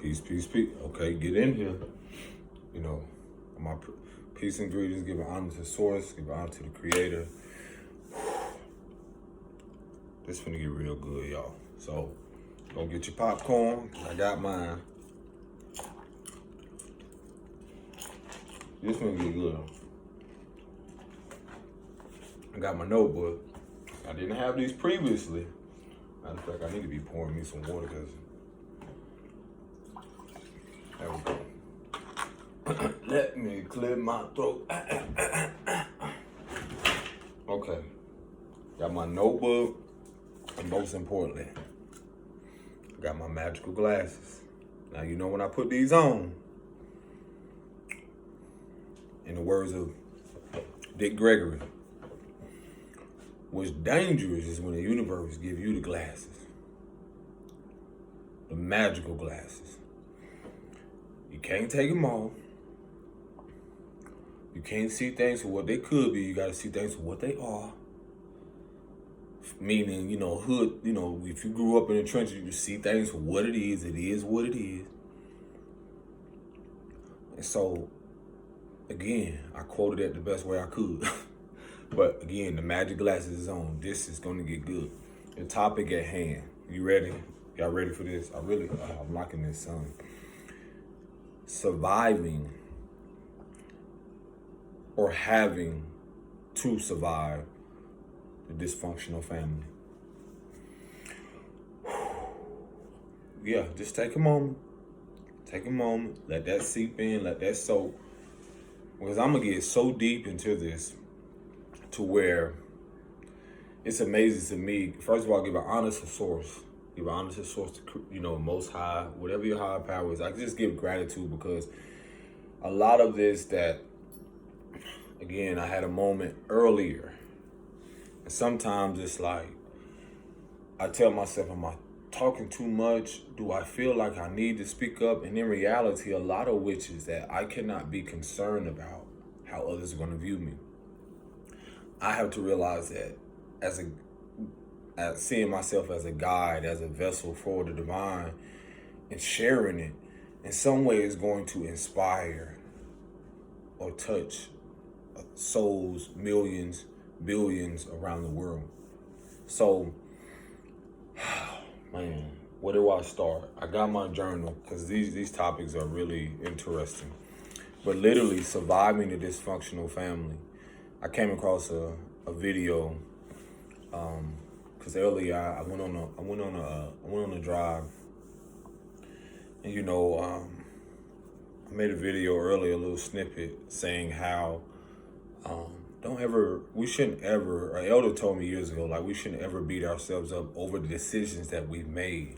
Peace, peace, peace. Okay, get in here. You know, my peace ingredients, give honor to source, give honor to the creator. This finna get real good, y'all. So, go get your popcorn. I got mine. This finna get good. I got my notebook. I didn't have these previously. Matter of fact, I need to be pouring me some water because there we go. Let me clear my throat. Okay. Got my notebook, and most importantly, I got my magical glasses. Now, you know when I put these on, in the words of Dick Gregory, what's dangerous is when the universe give you the glasses. The magical glasses. You can't take them off. You can't see things for what they could be. You got to see things for what they are. Meaning, hood, if you grew up in the trenches, you see things for what it is. It is what it is. And so, again, I quoted it the best way I could. But again, the magic glasses is on. This is going to get good. The topic at hand. You ready? Y'all ready for this? I'm liking this, son. Surviving or having to survive the dysfunctional family. Yeah, just take a moment. Take a moment. Let that seep in. Let that soak. Because I'm going to get so deep into this to where it's amazing to me. First of all, give an honest source. Give an honest source to, Most High, whatever your higher power is. I just give gratitude because a lot of this that, again, I had a moment earlier. And sometimes it's like, I tell myself, am I talking too much? Do I feel like I need to speak up? And in reality, a lot of which is that I cannot be concerned about how others are going to view me. I have to realize that as seeing myself as a guide, as a vessel for the divine, and sharing it in some way is going to inspire or touch souls, millions, billions around the world. So, man, where do I start? I got my journal because these topics are really interesting. But literally surviving the dysfunctional family. I came across a video because earlier I went on a drive, and I made a video earlier, a little snippet saying how we shouldn't ever. An elder told me years ago, like we shouldn't ever beat ourselves up over the decisions that we've made.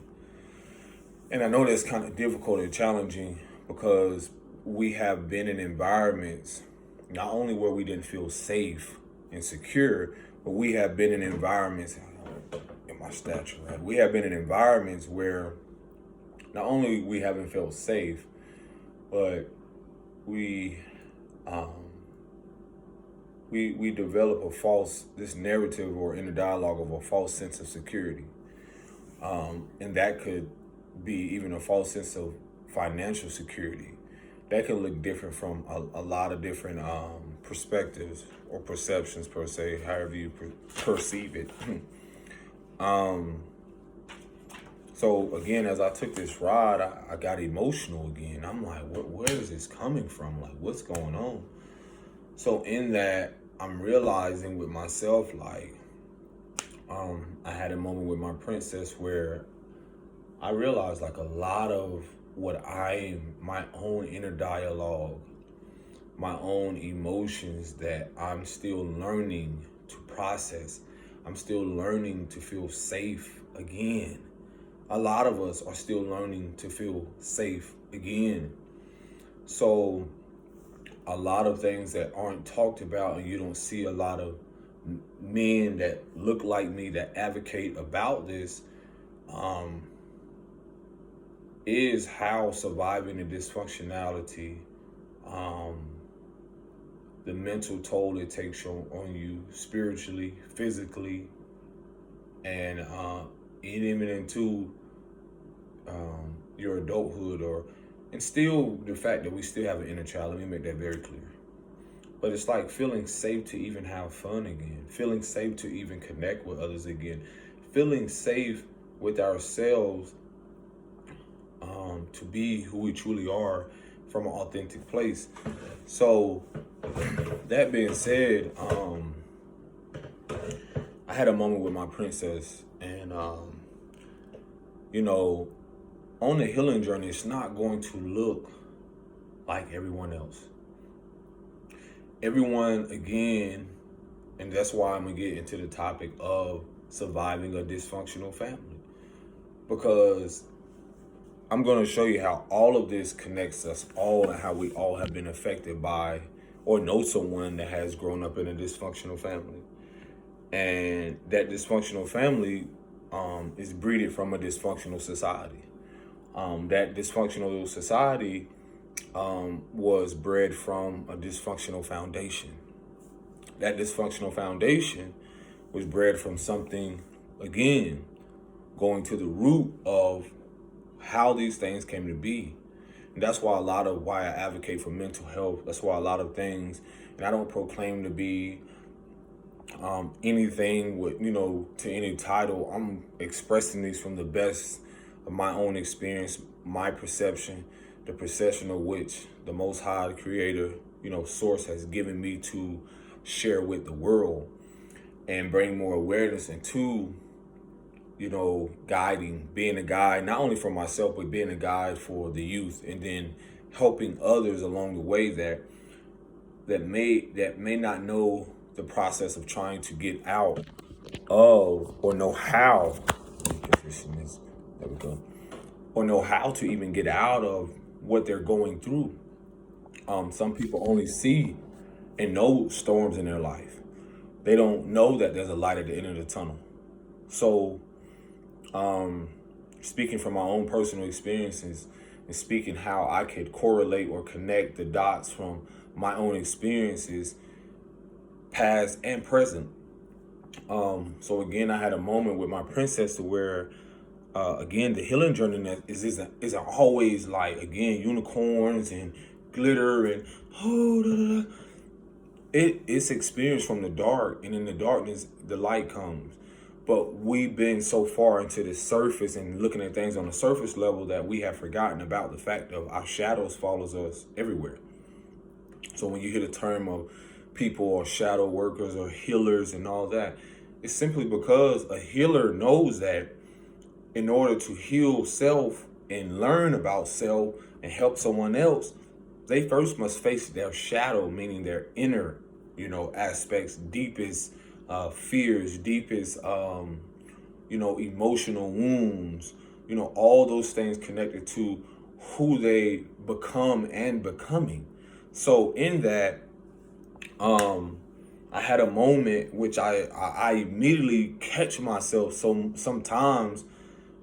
And I know that's kind of difficult and challenging because we have been in environments not only where we didn't feel safe and secure, but we have been in environments, in my stature, right? We have been in environments where not only we haven't felt safe, but we develop this narrative or inner dialogue of a false sense of security. And that could be even a false sense of financial security. That can look different from a lot of different perspectives or perceptions, per se, however you perceive it. So again, as I took this ride, I got emotional again. I'm like, where is this coming from? Like, what's going on? So in that, I'm realizing with myself, like, I had a moment with my princess where I realized like a lot of what my own inner dialogue, my own emotions that I'm still learning to process. I'm still learning to feel safe again. A lot of us are still learning to feel safe again. So a lot of things that aren't talked about, and you don't see a lot of men that look like me that advocate about this, is how surviving the dysfunctionality, the mental toll it takes on you spiritually, physically, and even into your adulthood, or and still the fact that we still have an inner child. Let me make that very clear. But it's like feeling safe to even have fun again, feeling safe to even connect with others again, feeling safe with ourselves, to be who we truly are from an authentic place. So that being said, I had a moment with my princess, and you know, on the healing journey, it's not going to look like everyone else. Everyone, again, and that's why I'm gonna get into the topic of surviving a dysfunctional family, because I'm gonna show you how all of this connects us all, and how we all have been affected by or know someone that has grown up in a dysfunctional family. And that dysfunctional family is breeded from a dysfunctional society. That dysfunctional society was bred from a dysfunctional foundation. That dysfunctional foundation was bred from something, again, going to the root of how these things came to be. And that's why why I advocate for mental health. That's why a lot of things, and I don't proclaim to be anything with, to any title. I'm expressing these from the best of my own experience, my perception, the perception of which the Most High Creator, Source has given me to share with the world and bring more awareness into, guiding, being a guide, not only for myself, but being a guide for the youth, and then helping others along the way that may not know the process of trying to get out of, or know how, there we go, or know how to even get out of what they're going through. Some people only see and know storms in their life. They don't know that there's a light at the end of the tunnel. So, speaking from my own personal experiences, and speaking how I could correlate or connect the dots from my own experiences, past and present. So again, I had a moment with my princess to where, again, the healing journey isn't always like, again, unicorns and glitter and it's experienced from the dark, and in the darkness the light comes. But we've been so far into the surface and looking at things on the surface level that we have forgotten about the fact of our shadows follows us everywhere. So when you hear the term of people or shadow workers or healers and all that, it's simply because a healer knows that in order to heal self and learn about self and help someone else, they first must face their shadow, meaning their inner, aspects, deepest fears, deepest, emotional wounds, all those things connected to who they become and becoming. So in that, I had a moment which I immediately catch myself sometimes,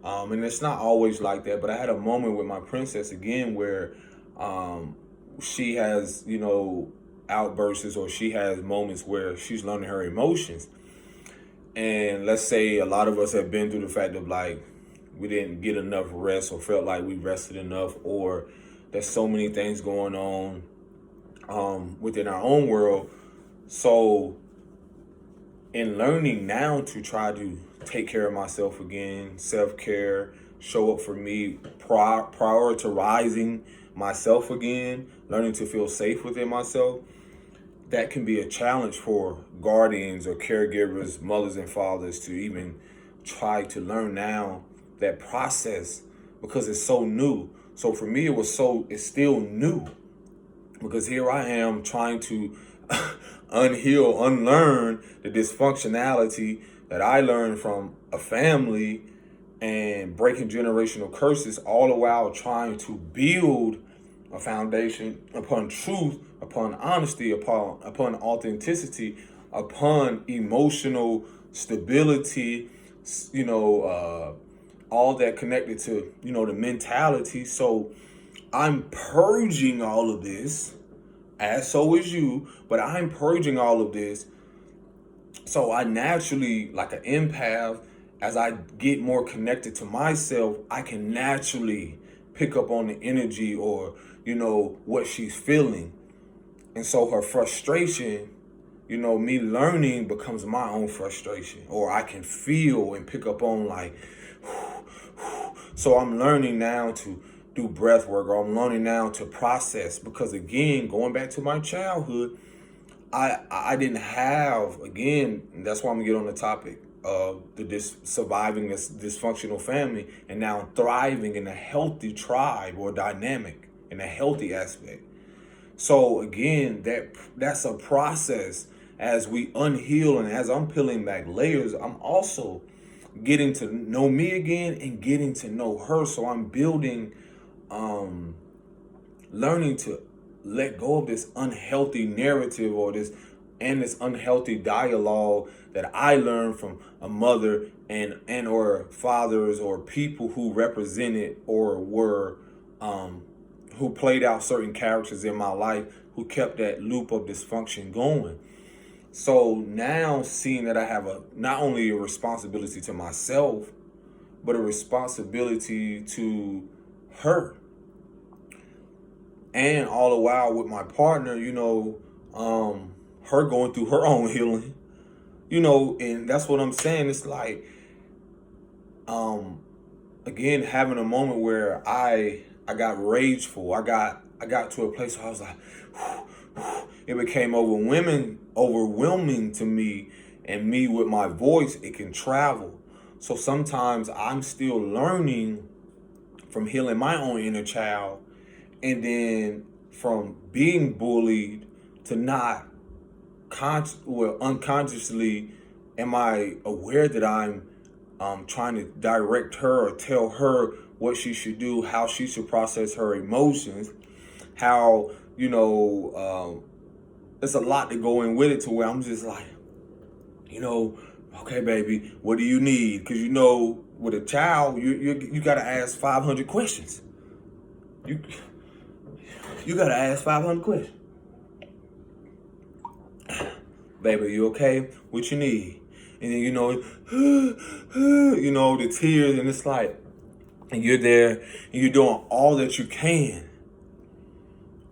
and it's not always like that, but I had a moment with my princess again where she has, outbursts, or she has moments where she's learning her emotions. And let's say a lot of us have been through the fact of like, we didn't get enough rest or felt like we rested enough, or there's so many things going on within our own world. So in learning now to try to take care of myself again, self-care, show up for me, prioritizing myself again, learning to feel safe within myself, that can be a challenge for guardians or caregivers, mothers and fathers, to even try to learn now that process, because it's so new. So for me, it's still new, because here I am trying to unlearn the dysfunctionality that I learned from a family, and breaking generational curses, all the while trying to build a foundation upon truth, upon honesty, upon authenticity, upon emotional stability, all that connected to, the mentality. So I'm purging all of this, as so is you, but I'm purging all of this. So I naturally, like an empath, as I get more connected to myself, I can naturally pick up on the energy or, what she's feeling. And so her frustration, me learning becomes my own frustration, or I can feel and pick up on like, so I'm learning now to do breath work, or I'm learning now to process, because again, going back to my childhood, I didn't have, again, and that's why I'm gonna get on the topic of surviving this dysfunctional family and now thriving in a healthy tribe or dynamic in a healthy aspect. So again, that's a process. As we unheal and as I'm peeling back layers, I'm also getting to know me again and getting to know her. So I'm building, learning to let go of this unhealthy narrative or this unhealthy dialogue that I learned from a mother and or fathers or people who represented or were who played out certain characters in my life, who kept that loop of dysfunction going. So now seeing that I have not only a responsibility to myself, but a responsibility to her. And all the while with my partner, her going through her own healing, and that's what I'm saying. It's like, again, having a moment where I got rageful. I got to a place where I was like, it became overwhelming to me, and me with my voice, it can travel. So sometimes I'm still learning from healing my own inner child, and then from being bullied to not unconsciously am I aware that I'm trying to direct her or tell her what she should do, how she should process her emotions, how, there's a lot to go in with it, to where I'm just like, okay, baby, what do you need? Because, with a child, you got to ask 500 questions. You got to ask 500 questions. Baby, you okay? What you need? And then, the tears, and it's like, and you're there, and you're doing all that you can.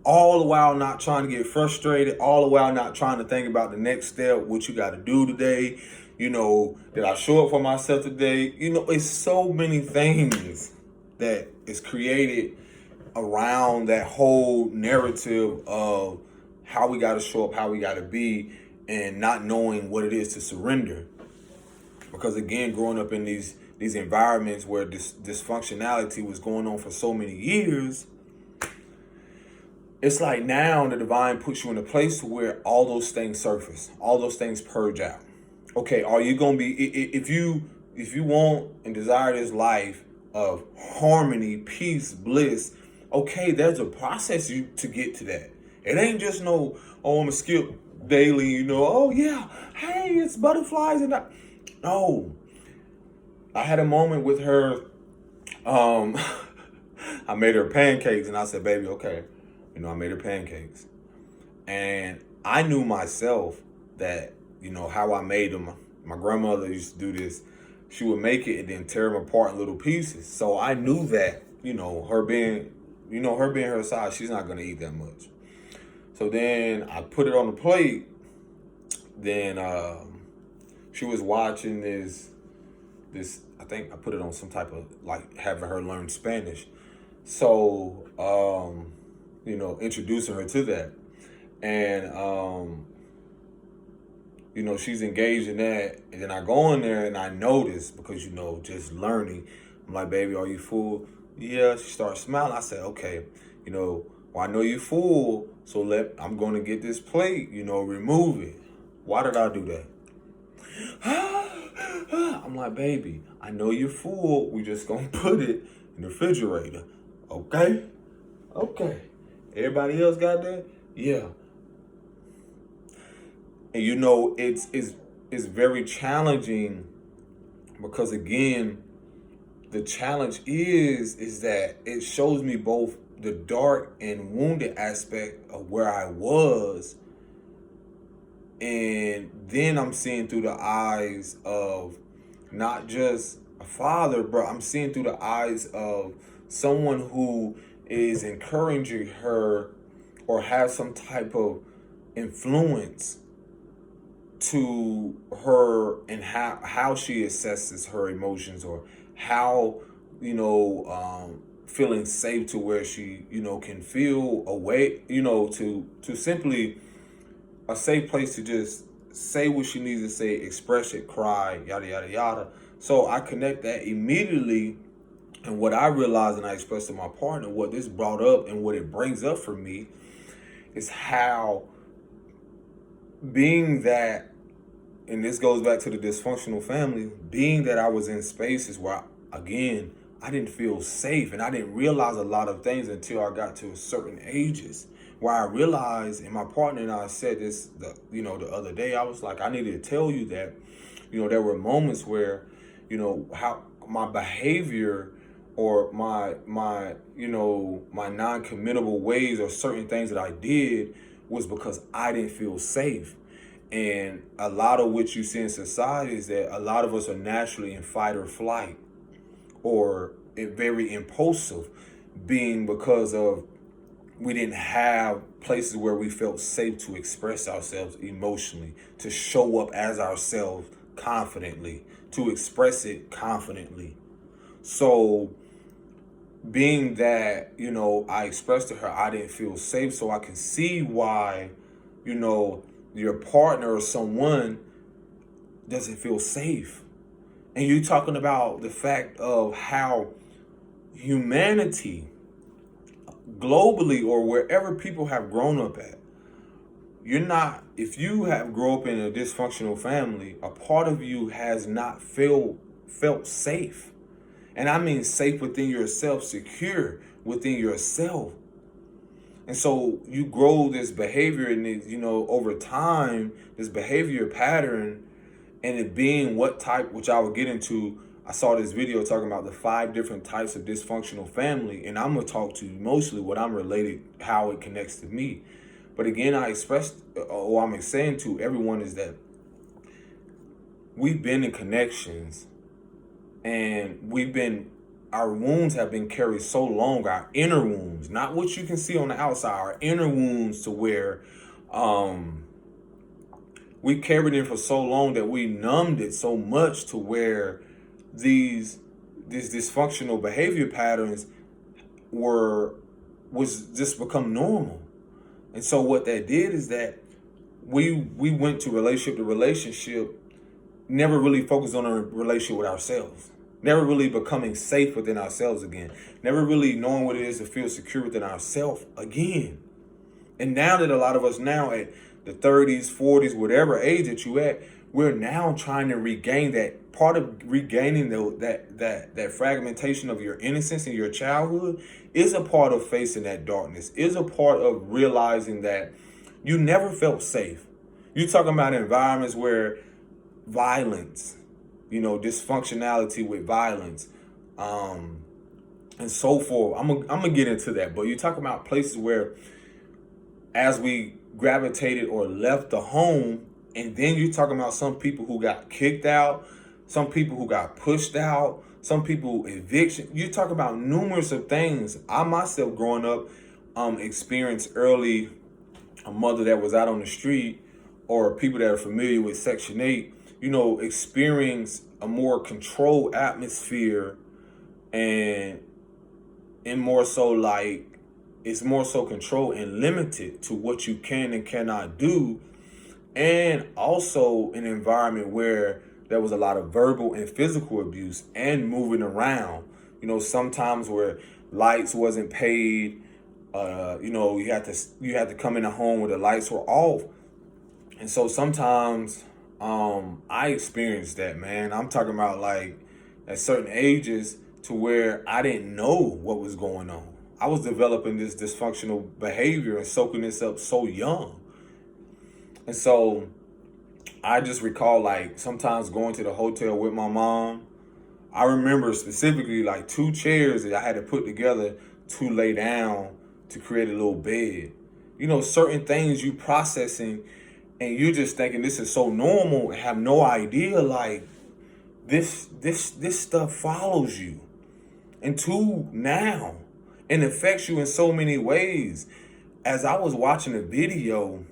All the while not trying to get frustrated, all the while not trying to think about the next step, what you got to do today. Did I show up for myself today? It's so many things that is created around that whole narrative of how we got to show up, how we got to be, and not knowing what it is to surrender. Because again, growing up in these environments where this dysfunctionality was going on for so many years, it's like now the divine puts you in a place where all those things surface, all those things purge out. Okay, are you gonna be, if you want and desire this life of harmony, peace, bliss, okay, there's a process to get to that. It ain't just no, I'm gonna skip daily, oh yeah, hey, it's butterflies and that. No. I had a moment with her, I made her pancakes, and I said, baby, okay. I made her pancakes. And I knew myself that, how I made them. My grandmother used to do this. She would make it and then tear them apart in little pieces. So I knew that, her being her size, she's not going to eat that much. So then I put it on the plate. Then she was watching this, I think I put it on some type of, like, having her learn Spanish. So, introducing her to that. And, she's engaged in that. And then I go in there and I notice, because, just learning, I'm like, baby, are you full? Yeah, she starts smiling. I said, okay, well, I know you're full, so I'm going to get this plate, remove it. Why did I do that? I'm like, baby, I know you're full. We just going to put it in the refrigerator. Okay? Okay. Everybody else got that? Yeah. And it's very challenging, because again, the challenge is that it shows me both the dark and wounded aspect of where I was, and then I'm seeing through the eyes of not just a father, but I'm seeing through the eyes of someone who is encouraging her or has some type of influence to her and how she assesses her emotions, or how, feeling safe to where she, can feel away, to simply a safe place to just say what she needs to say, express it, cry, yada, yada, yada. So I connect that immediately. And what I realized and I expressed to my partner, what this brought up and what it brings up for me is how being that, and this goes back to the dysfunctional family, being that I was in spaces where, again, I didn't feel safe, and I didn't realize a lot of things until I got to certain ages, where I realized, and my partner and I said this, the other day, I was like, I needed to tell you that, there were moments where, how my behavior or my non-committable ways or certain things that I did was because I didn't feel safe. And a lot of what you see in society is that a lot of us are naturally in fight or flight, or very impulsive, being because of we didn't have places where we felt safe to express ourselves emotionally, to show up as ourselves confidently, to express it confidently. So being that, I expressed to her I didn't feel safe, so I can see why, your partner or someone doesn't feel safe. And you're talking about the fact of how humanity, globally or wherever people have grown up at, if you have grown up in a dysfunctional family, a part of you has not felt safe. And I mean safe within yourself, secure within yourself. And so you grow this behavior, and over time, this behavior pattern, and it being what type, which I will get into. I saw this video talking about the 5 different types of dysfunctional family, and I'm going to talk to you mostly what I'm related, how it connects to me. But again, I'm saying to everyone is that we've been in connections, and our wounds have been carried so long, our inner wounds, not what you can see on the outside, our inner wounds, to where we carried it for so long that we numbed it so much to where these dysfunctional behavior patterns was just become normal. And so what that did is that we went to relationship to relationship, never really focused on a relationship with ourselves, never really becoming safe within ourselves again, never really knowing what it is to feel secure within ourselves again. And now that a lot of us now at the 30s, 40s, whatever age that you at, we're now trying to regain that. Part of regaining that fragmentation of your innocence and your childhood is a part of facing that darkness, is a part of realizing that you never felt safe. You're talking about environments where violence, dysfunctionality with violence, and so forth. I'm gonna get into that, but you're talking about places where, as we gravitated or left the home, and then you're talking about some people who got kicked out, some people who got pushed out, some people eviction. You talk about numerous of things. I myself, growing up, experienced early a mother that was out on the street, or people that are familiar with Section 8, experience a more controlled atmosphere, and more so like it's more so controlled and limited to what you can and cannot do. And also an environment where there was a lot of verbal and physical abuse and moving around. Sometimes where lights wasn't paid. You had to come in a home where the lights were off. And so sometimes I experienced that, man. I'm talking about like at certain ages to where I didn't know what was going on. I was developing this dysfunctional behavior and soaking this up so young. And so I just recall like sometimes going to the hotel with my mom. I remember specifically like 2 chairs that I had to put together to lay down to create a little bed. Certain things you processing, and you just thinking this is so normal and have no idea like this stuff follows you into now and affects you in so many ways. As I was watching a video,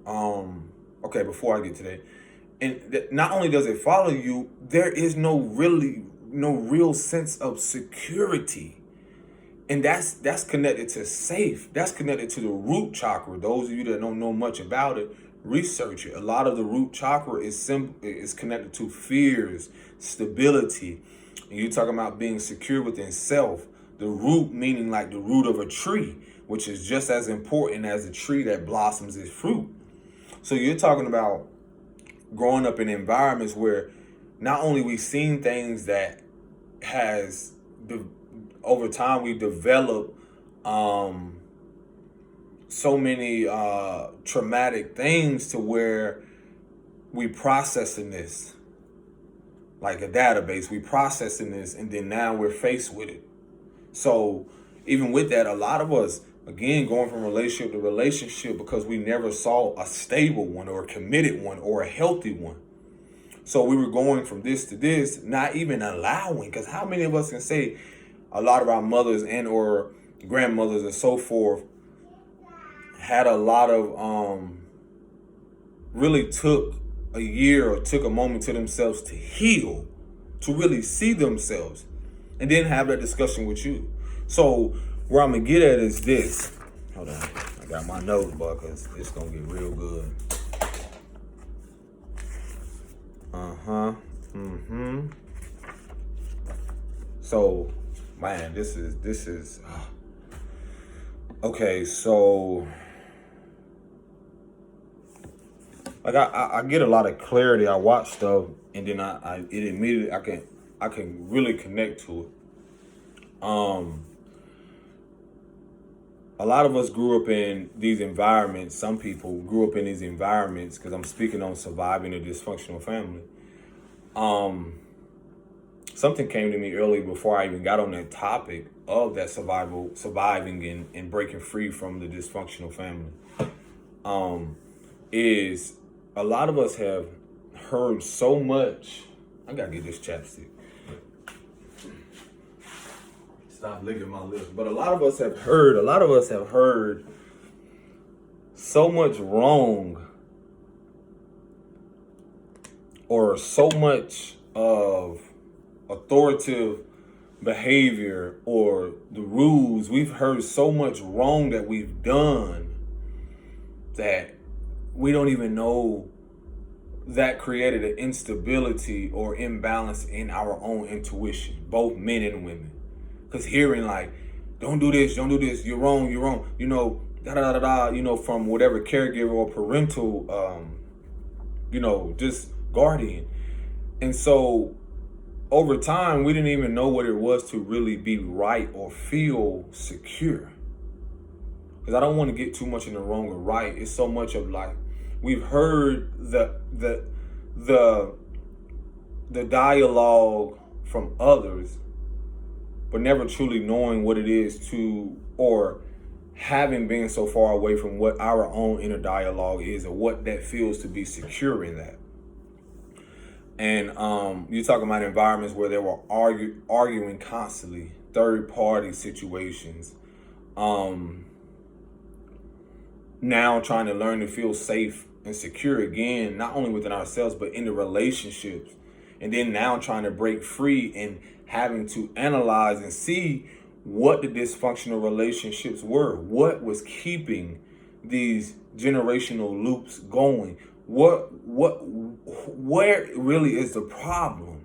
okay, before I get to that, and not only does it follow you, there is no real sense of security. And that's connected to safe. That's connected to the root chakra. Those of you that don't know much about it, research it. A lot of the root chakra is connected to fears, stability. And you're talking about being secure within self. The root meaning like the root of a tree, which is just as important as a tree that blossoms its fruit. So you're talking about growing up in environments where not only we've seen things that has over time we develop so many traumatic things to where we processing this like a database. We processing this, and then now we're faced with it. So even with that, a lot of us, again, going from relationship to relationship because we never saw a stable one or a committed one or a healthy one. So we were going from this to this, not even allowing, because how many of us can say a lot of our mothers and or grandmothers and so forth had a lot of, really took a year or took a moment to themselves to heal, to really see themselves, and then have that discussion with you. So where I'm going to get at is this. Hold on. I got my notebook because it's going to get real good. So, man, this is okay, so like I get a lot of clarity. I watch stuff and then it immediately I can really connect to it. A lot of us grew up in these environments. Some people grew up in these environments because I'm speaking on surviving a dysfunctional family. Something came to me early before I even got on that topic of that surviving and breaking free from the dysfunctional family. Is a lot of us have heard so much. I gotta get this chapstick. Stop licking my lips. But a lot of us have heard so much wrong or so much of authoritative behavior or the rules. We've heard so much wrong that we've done that we don't even know that created an instability or imbalance in our own intuition, both men and women. Because hearing like, don't do this, you're wrong, you know, you know, from whatever caregiver or parental, just guardian. And so over time, we didn't even know what it was to really be right or feel secure. Because I don't want to get too much in the wrong or right. It's so much of like, we've heard the dialogue from others, but never truly knowing what it is to, or having been so far away from what our own inner dialogue is or what that feels to be secure in that. And you're talking about environments where they were arguing constantly, third-party situations. Now trying to learn to feel safe and secure again, not only within ourselves, but in the relationships. And then now trying to break free and having to analyze and see what the dysfunctional relationships were. What was keeping these generational loops going? Where really is the problem?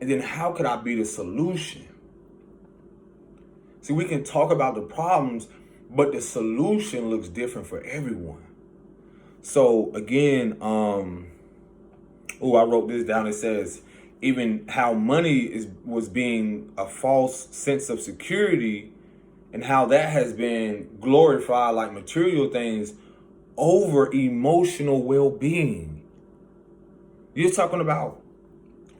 And then how could I be the solution? See, we can talk about the problems, but the solution looks different for everyone. So again, I wrote this down. It says, even how money was being a false sense of security and how that has been glorified like material things over emotional well-being. You're talking about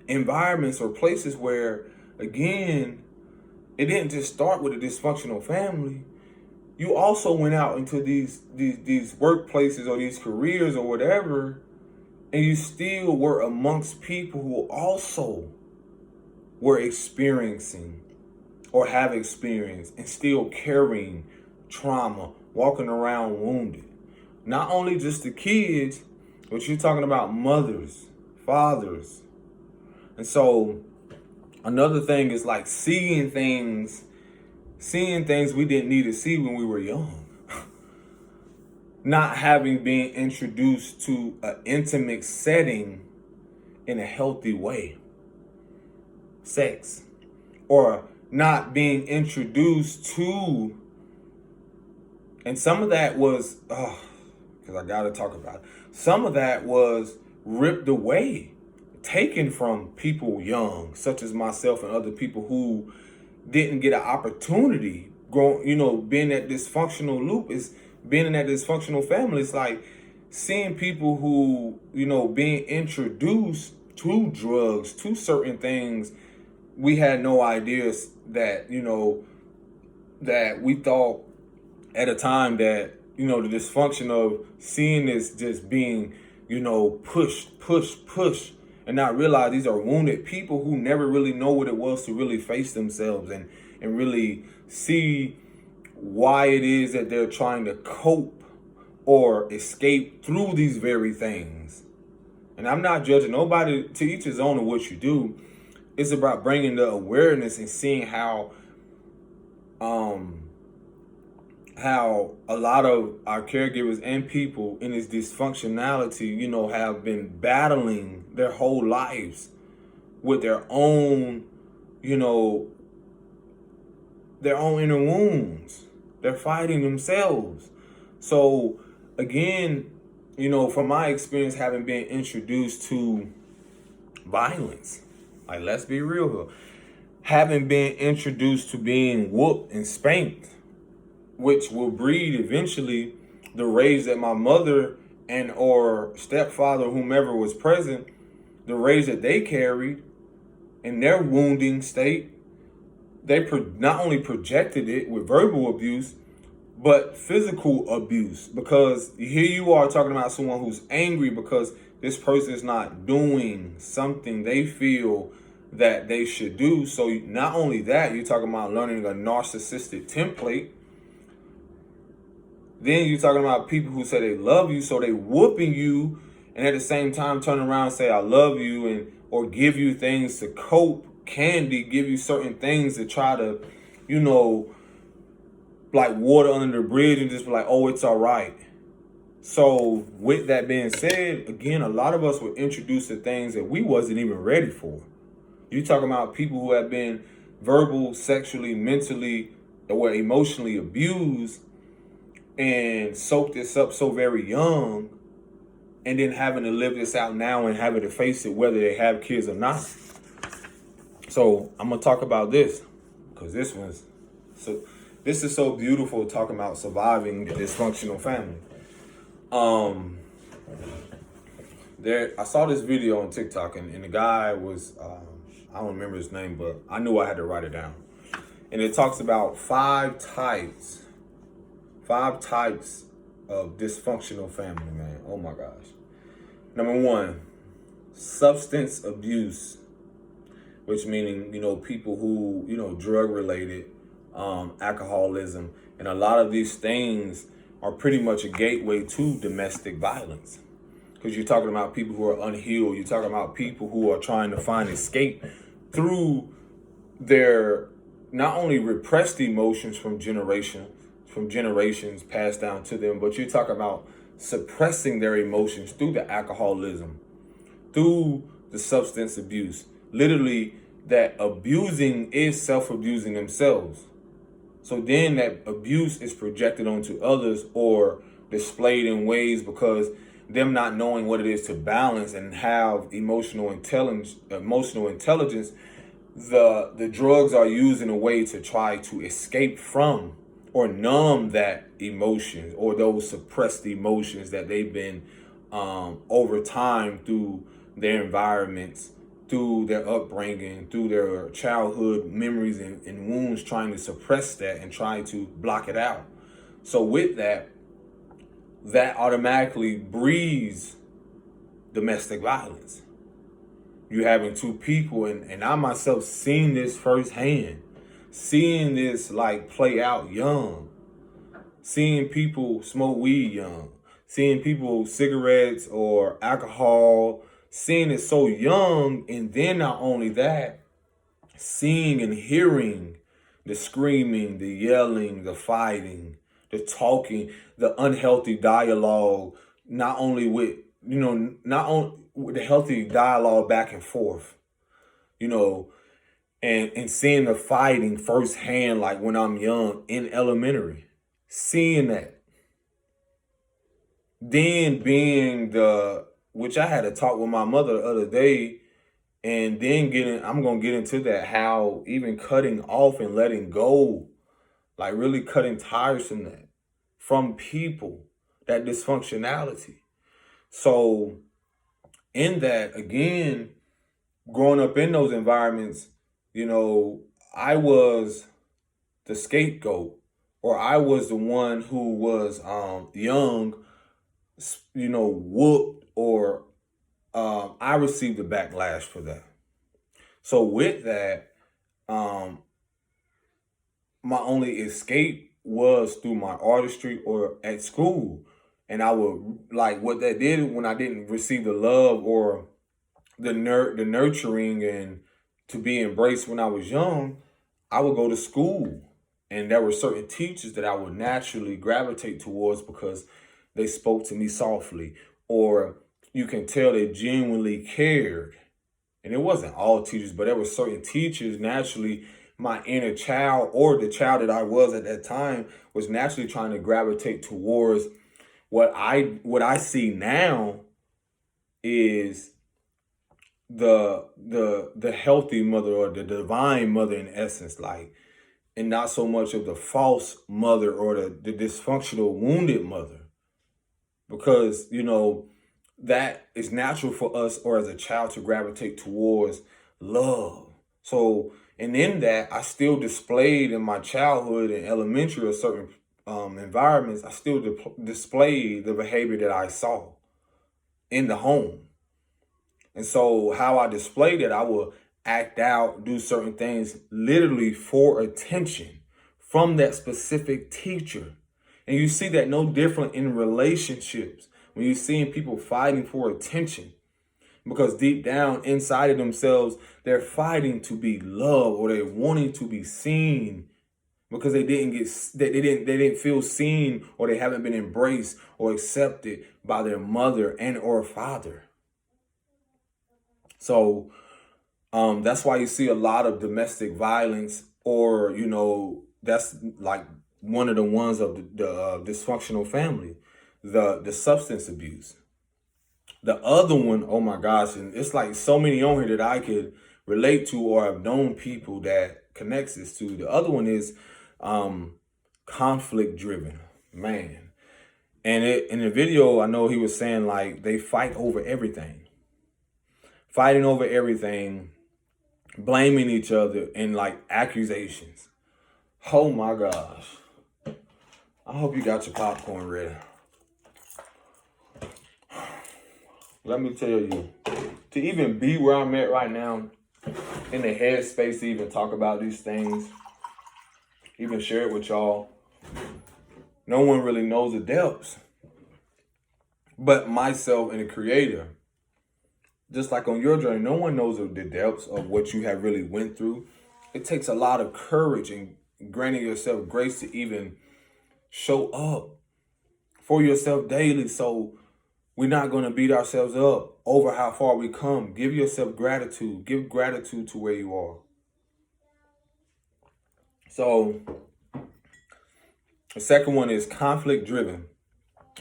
environments or places where, again, it didn't just start with a dysfunctional family. You also went out into these workplaces or these careers or whatever, And you still were amongst people who also were experiencing or have experienced and still carrying trauma, walking around wounded. Not only just the kids, but you're talking about mothers, fathers. And so another thing is like seeing things we didn't need to see when we were young. Not having been introduced to an intimate setting in a healthy way. Sex. Or not being introduced to, and some of that was, because I got to talk about it. Some of that was ripped away, taken from people young, such as myself and other people who didn't get an opportunity. Being that dysfunctional loop is being in that dysfunctional family. It's like seeing people who, being introduced to drugs, to certain things. We had no ideas that, that we thought at a time that, the dysfunction of seeing this just being, push, and not realize these are wounded people who never really know what it was to really face themselves and really see why it is that they're trying to cope or escape through these very things. And I'm not judging nobody, to each his own of what you do. It's about bringing the awareness and seeing how a lot of our caregivers and people in this dysfunctionality, have been battling their whole lives with their own inner wounds. They're fighting themselves. So again, from my experience having been introduced to violence, like, let's be real here. Having been introduced to being whooped and spanked, which will breed eventually the rage that my mother and or stepfather, whomever was present, the rage that they carried in their wounding state. They not only projected it with verbal abuse, but physical abuse. Because here you are talking about someone who's angry because this person is not doing something they feel that they should do. So not only that, you're talking about learning a narcissistic template. Then you're talking about people who say they love you, so they whooping you, and at the same time turn around and say I love you, or give you things to cope, candy, give you certain things to try to, like water under the bridge and just be like, oh, it's all right. So with that being said, again, a lot of us were introduced to things that we wasn't even ready for. You're talking about people who have been verbal, sexually, mentally, or emotionally abused and soaked this up so very young, and then having to live this out now and having to face it whether they have kids or not. So I'm going to talk about this because this is so beautiful, talking about surviving the dysfunctional family. I saw this video on TikTok and the guy was, I don't remember his name, but I knew I had to write it down. And it talks about five types of dysfunctional family, man. Oh my gosh. Number one, substance abuse, which meaning, people who, drug related, alcoholism, and a lot of these things are pretty much a gateway to domestic violence. Because you're talking about people who are unhealed. You're talking about people who are trying to find escape through their not only repressed emotions from generations passed down to them, but you're talking about suppressing their emotions through the alcoholism, through the substance abuse. Literally, that abusing is self-abusing themselves. So then that abuse is projected onto others or displayed in ways because them not knowing what it is to balance and have emotional intelligence, the drugs are used in a way to try to escape from or numb that emotion or those suppressed emotions that they've been over time through their environments, through their upbringing, through their childhood memories and wounds, trying to suppress that and try to block it out. So with that automatically breeds domestic violence. You having two people, and I myself seen this firsthand, seeing this like play out young, seeing people smoke weed young, seeing people cigarettes or alcohol, seeing it so young, and then not only that, seeing and hearing the screaming, the yelling, the fighting, the talking, the unhealthy dialogue, not only with, not only with the healthy dialogue back and forth, and seeing the fighting firsthand, like when I'm young in elementary, seeing that. Then being which I had a talk with my mother the other day, and then I'm going to get into that, how even cutting off and letting go, like really cutting ties from people, that dysfunctionality. So in that, again, growing up in those environments, I was the scapegoat, or I was the one who was young, whooped, or I received the backlash for that. So with that, my only escape was through my artistry or at school. And I would, like, what that did when I didn't receive the love or the nurturing and to be embraced when I was young, I would go to school. And there were certain teachers that I would naturally gravitate towards because they spoke to me softly, or you can tell they genuinely cared. And it wasn't all teachers, but there were certain teachers, naturally, my inner child, or the child that I was at that time, was naturally trying to gravitate towards what I see now is the healthy mother, or the divine mother in essence, like, and not so much of the false mother or the dysfunctional wounded mother. Because, that is natural for us, or as a child, to gravitate towards love. So, and in that, I still displayed in my childhood and elementary or certain environments, I still displayed the behavior that I saw in the home. And so how I displayed it, I would act out, do certain things literally for attention from that specific teacher. And you see that no different in relationships when you're seeing people fighting for attention, because deep down inside of themselves, they're fighting to be loved, or they're wanting to be seen, because they didn't feel seen, or they haven't been embraced or accepted by their mother and or father. So that's why you see a lot of domestic violence, or that's like one of the ones of the dysfunctional family, the substance abuse. The other one, oh my gosh, and it's like so many on here that I could relate to, or have known people that connects this to. The other one is conflict driven, man. And in the video, I know he was saying like they fight over everything, fighting over everything, blaming each other, and like accusations. Oh my gosh. I hope you got your popcorn ready. Let me tell you, to even be where I'm at right now, in the headspace to even talk about these things, even share it with y'all, no one really knows the depths but myself and the creator. Just like on your journey, no one knows the depths of what you have really went through. It takes a lot of courage and granting yourself grace to even show up for yourself daily. So we're not going to beat ourselves up over how far we come. Give yourself gratitude. Give gratitude to where you are. So the second one is conflict driven.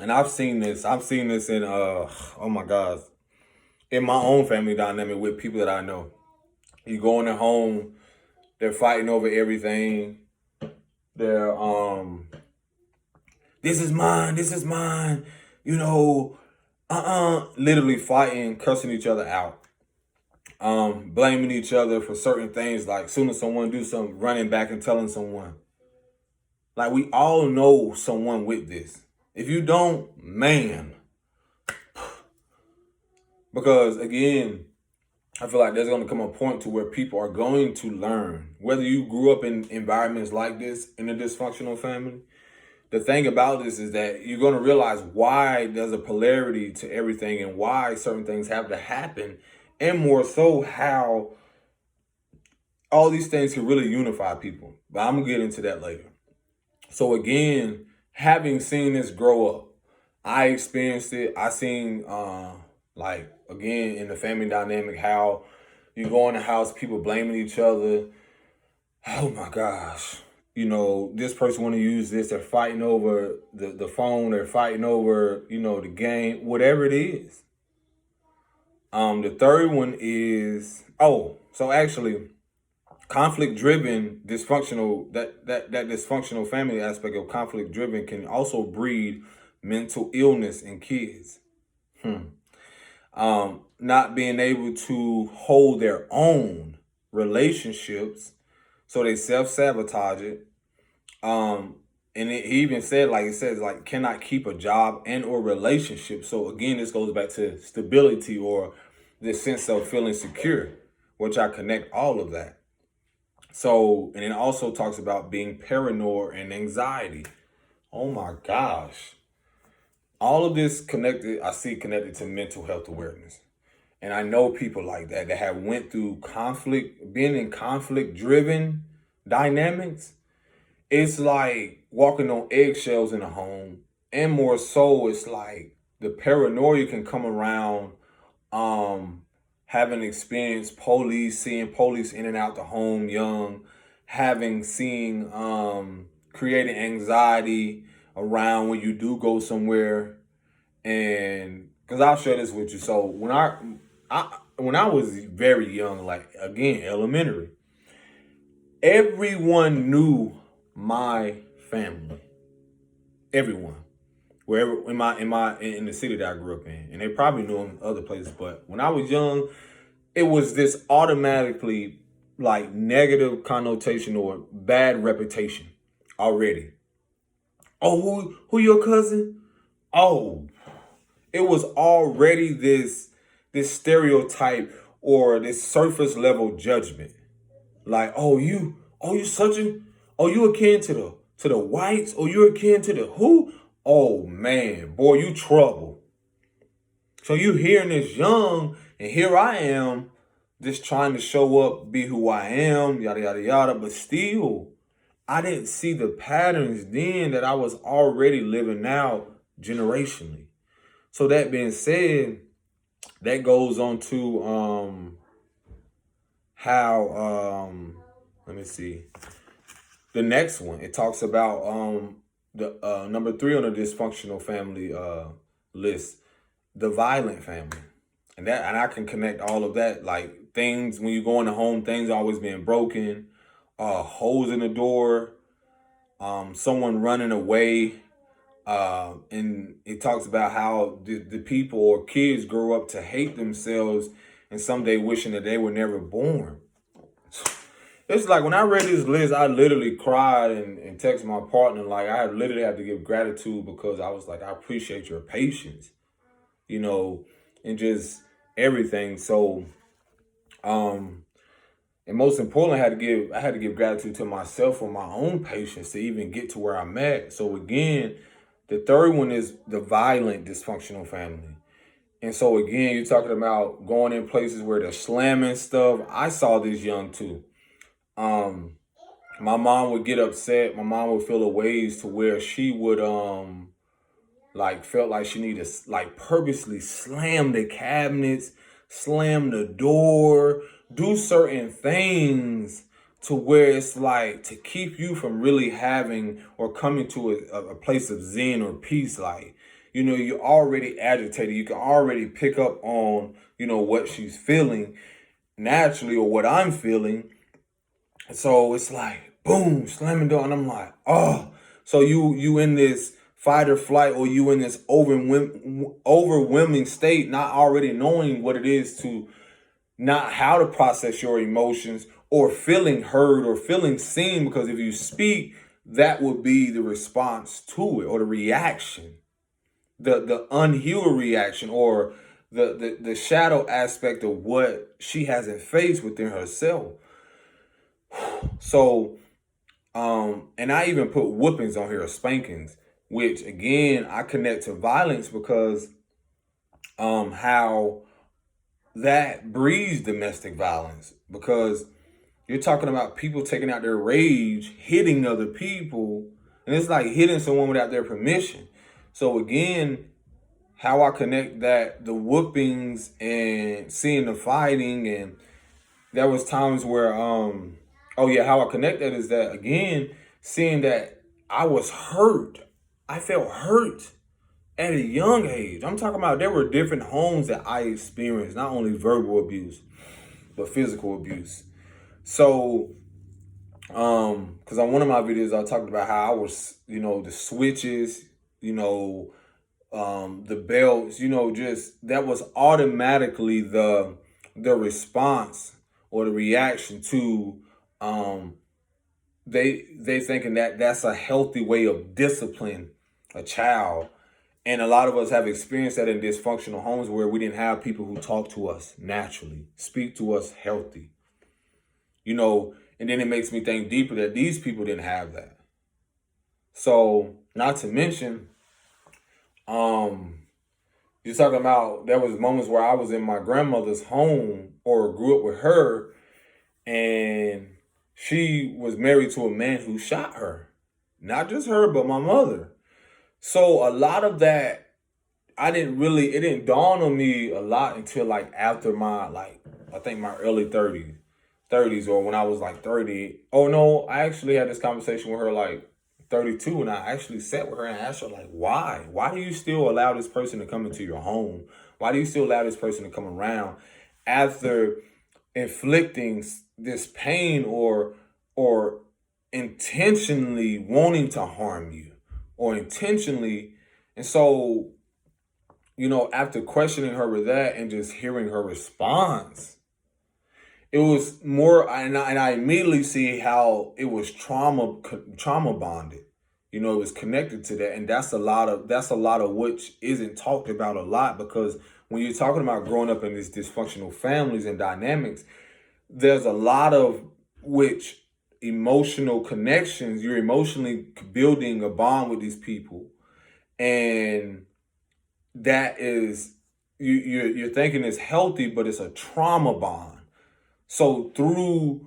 And I've seen this in, oh my gosh, in my own family dynamic with people that I know. You go in their home, they're fighting over everything. They're, this is mine, literally fighting, cursing each other out. Blaming each other for certain things, like as soon as someone do something, running back and telling someone. Like, we all know someone with this. If you don't, man, Because again, I feel like there's going to come a point to where people are going to learn, whether you grew up in environments like this in a dysfunctional family. The thing about this is that you're going to realize why there's a polarity to everything and why certain things have to happen, and more so how all these things can really unify people. But I'm going to get into that later. So again, having seen this grow up, I experienced it. I seen like again in the family dynamic how you go in the house, people blaming each other. Oh my gosh. You know, this person want to use this. They're fighting over the phone. They're fighting over, you know, the game, whatever it is. The third one is, so actually conflict driven dysfunctional, that dysfunctional family aspect of conflict driven can also breed mental illness in kids. Not being able to hold their own relationships, so they self-sabotage it. And he even said, like it says, like cannot keep a job and or relationship. So again, this goes back to stability or this sense of feeling secure, which I connect all of that. So, and it also talks about being paranoid and anxiety. Oh my gosh. All of this connected, I see connected to mental health awareness. And I know people like that have went through conflict, being in conflict driven dynamics. It's like walking on eggshells in a home. And more so, it's like the paranoia can come around having experienced seeing police in and out the home young, seeing creating anxiety around when you do go somewhere. And because I'll share this with you. So when I was very young, like again, elementary, everyone knew my family. Everyone. Wherever in the city that I grew up in. And they probably knew in other places. But when I was young, it was this automatically like negative connotation or bad reputation already. Oh, who your cousin? Oh, it was already this stereotype or this surface level judgment. Like, you akin to the whites, or you akin to the who? Oh man, boy, you trouble. So you hearing this young, and here I am, just trying to show up, be who I am, yada yada yada. But still, I didn't see the patterns then that I was already living out generationally. So that being said, that goes on to how let me see. The next one, it talks about the number 3 on the dysfunctional family list, the violent family. And I can connect all of that, like things when you go in the home, things always being broken, holes in the door, someone running away. And it talks about how the people or kids grow up to hate themselves and someday wishing that they were never born. It's like when I read this list, I literally cried and texted my partner. Like I literally had to give gratitude because I was like, I appreciate your patience, you know, and just everything. So, and most importantly, I had to give gratitude to myself for my own patience to even get to where I'm at. So again, the third one is the violent dysfunctional family. And so again, you're talking about going in places where they're slamming stuff. I saw this young too. My mom would get upset. My mom would feel a ways to where she would like felt like she needed to like purposely slam the cabinets, slam the door, do certain things to where it's like to keep you from really having or coming to a place of zen or peace. Like, you know, you're already agitated. You can already pick up on, you know, what she's feeling naturally or what I'm feeling. So it's like, boom, slamming door. And I'm like, oh, so you in this fight or flight, or you in this overwhelming state, not already knowing what it is to not how to process your emotions or feeling heard or feeling seen. Because if you speak, that would be the response to it or the reaction, the unhealed reaction or the shadow aspect of what she hasn't faced within herself. So, and I even put whoopings on here, or spankings, which again I connect to violence because how that breeds domestic violence, because you're talking about people taking out their rage, hitting other people, and it's like hitting someone without their permission. So again, how I connect that, the whoopings and seeing the fighting, and there was times where how I connect that is that again, seeing that I was hurt. I felt hurt at a young age. I'm talking about there were different homes that I experienced, not only verbal abuse, but physical abuse. So, because on one of my videos, I talked about how I was, the switches, the belts, just that was automatically the response or the reaction to they thinking that that's a healthy way of discipline a child. And a lot of us have experienced that in dysfunctional homes where we didn't have people who talk to us naturally, speak to us healthy. And then it makes me think deeper that these people didn't have that. So, not to mention, you're talking about there was moments where I was in my grandmother's home or grew up with her, and she was married to a man who shot her. Not just her, but my mother. So a lot of that, it didn't dawn on me a lot until like after I think my early 30s, or when I was like 30. Oh no, I actually had this conversation with her like 32, and I actually sat with her and asked her like, why? Why do you still allow this person to come into your home? Why do you still allow this person to come around after inflicting this pain or intentionally wanting to harm you, or intentionally? And so, after questioning her with that and just hearing her response, it was more, and I immediately see how it was trauma bonded. It was connected to that, and that's a lot of which isn't talked about a lot, because when you're talking about growing up in these dysfunctional families and dynamics, there's a lot of which emotional connections. You're emotionally building a bond with these people, and that is you're thinking it's healthy, but it's a trauma bond. So through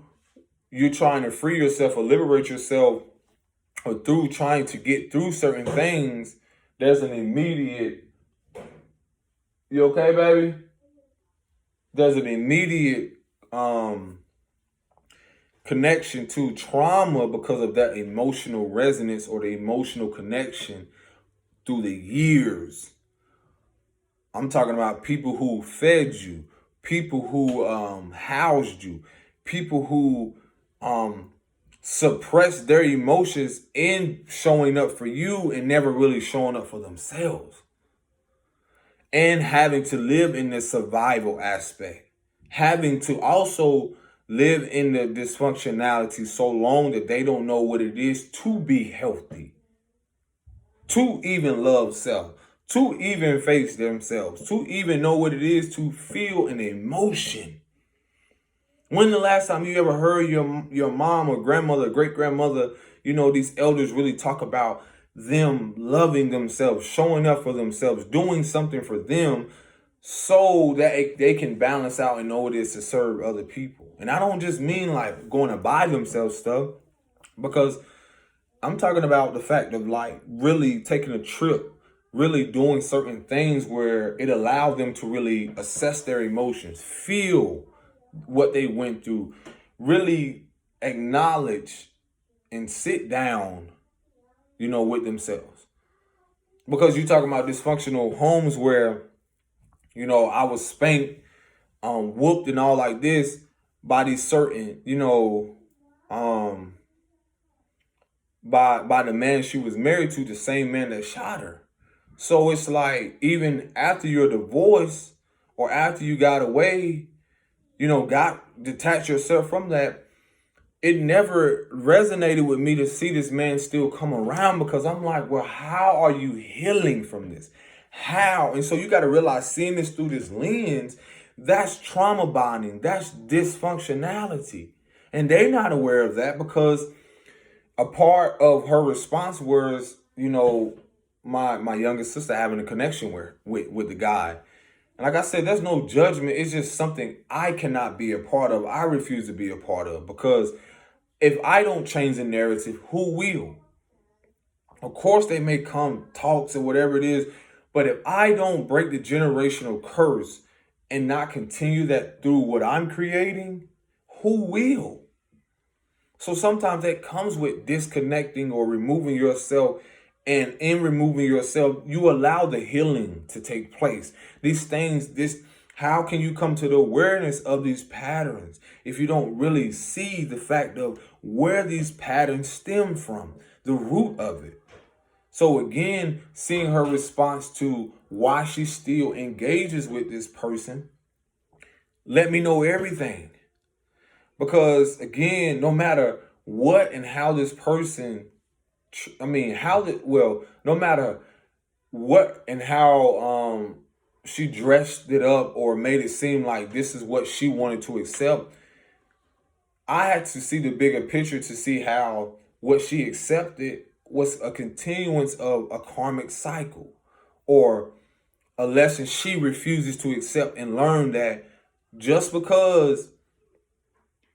you trying to free yourself or liberate yourself, or through trying to get through certain things, there's an immediate, you okay, baby? There's an immediate connection to trauma because of that emotional resonance or the emotional connection through the years. I'm talking about people who fed you, people who housed you, people who suppressed their emotions in showing up for you and never really showing up for themselves. And having to live in the survival aspect. Having to also live in the dysfunctionality so long that they don't know what it is to be healthy. To even love self. To even face themselves. To even know what it is to feel an emotion. When the last time you ever heard your mom or grandmother, great grandmother, these elders really talk about them loving themselves, showing up for themselves, doing something for them so that they can balance out and know what it is to serve other people? And I don't just mean like going to buy themselves stuff, because I'm talking about the fact of like really taking a trip, really doing certain things where it allowed them to really assess their emotions, feel what they went through, really acknowledge and sit down, with themselves. Because you're talking about dysfunctional homes where, I was spanked, whooped and all like this by these certain, by the man she was married to, the same man that shot her. So it's like, even after your divorce or after you got away, detach yourself from that, it never resonated with me to see this man still come around, because I'm like, well, how are you healing from this? How? And so you got to realize, seeing this through this lens, that's trauma bonding. That's dysfunctionality. And they're not aware of that, because a part of her response was, my youngest sister having a connection with the guy. And like I said, there's no judgment. It's just something I cannot be a part of. I refuse to be a part of, because if I don't change the narrative, who will? Of course, they may come talks or whatever it is, but if I don't break the generational curse and not continue that through what I'm creating, who will? So sometimes that comes with disconnecting or removing yourself. And in removing yourself, you allow the healing to take place. These things, how can you come to the awareness of these patterns if you don't really see the fact of where these patterns stem from, the root of it? So again, seeing her response to why she still engages with this person, let me know everything. Because again, no matter what and how this person, no matter what and how she dressed it up or made it seem like this is what she wanted to accept, I had to see the bigger picture to see how what she accepted was a continuance of a karmic cycle, or a lesson she refuses to accept and learn, that just because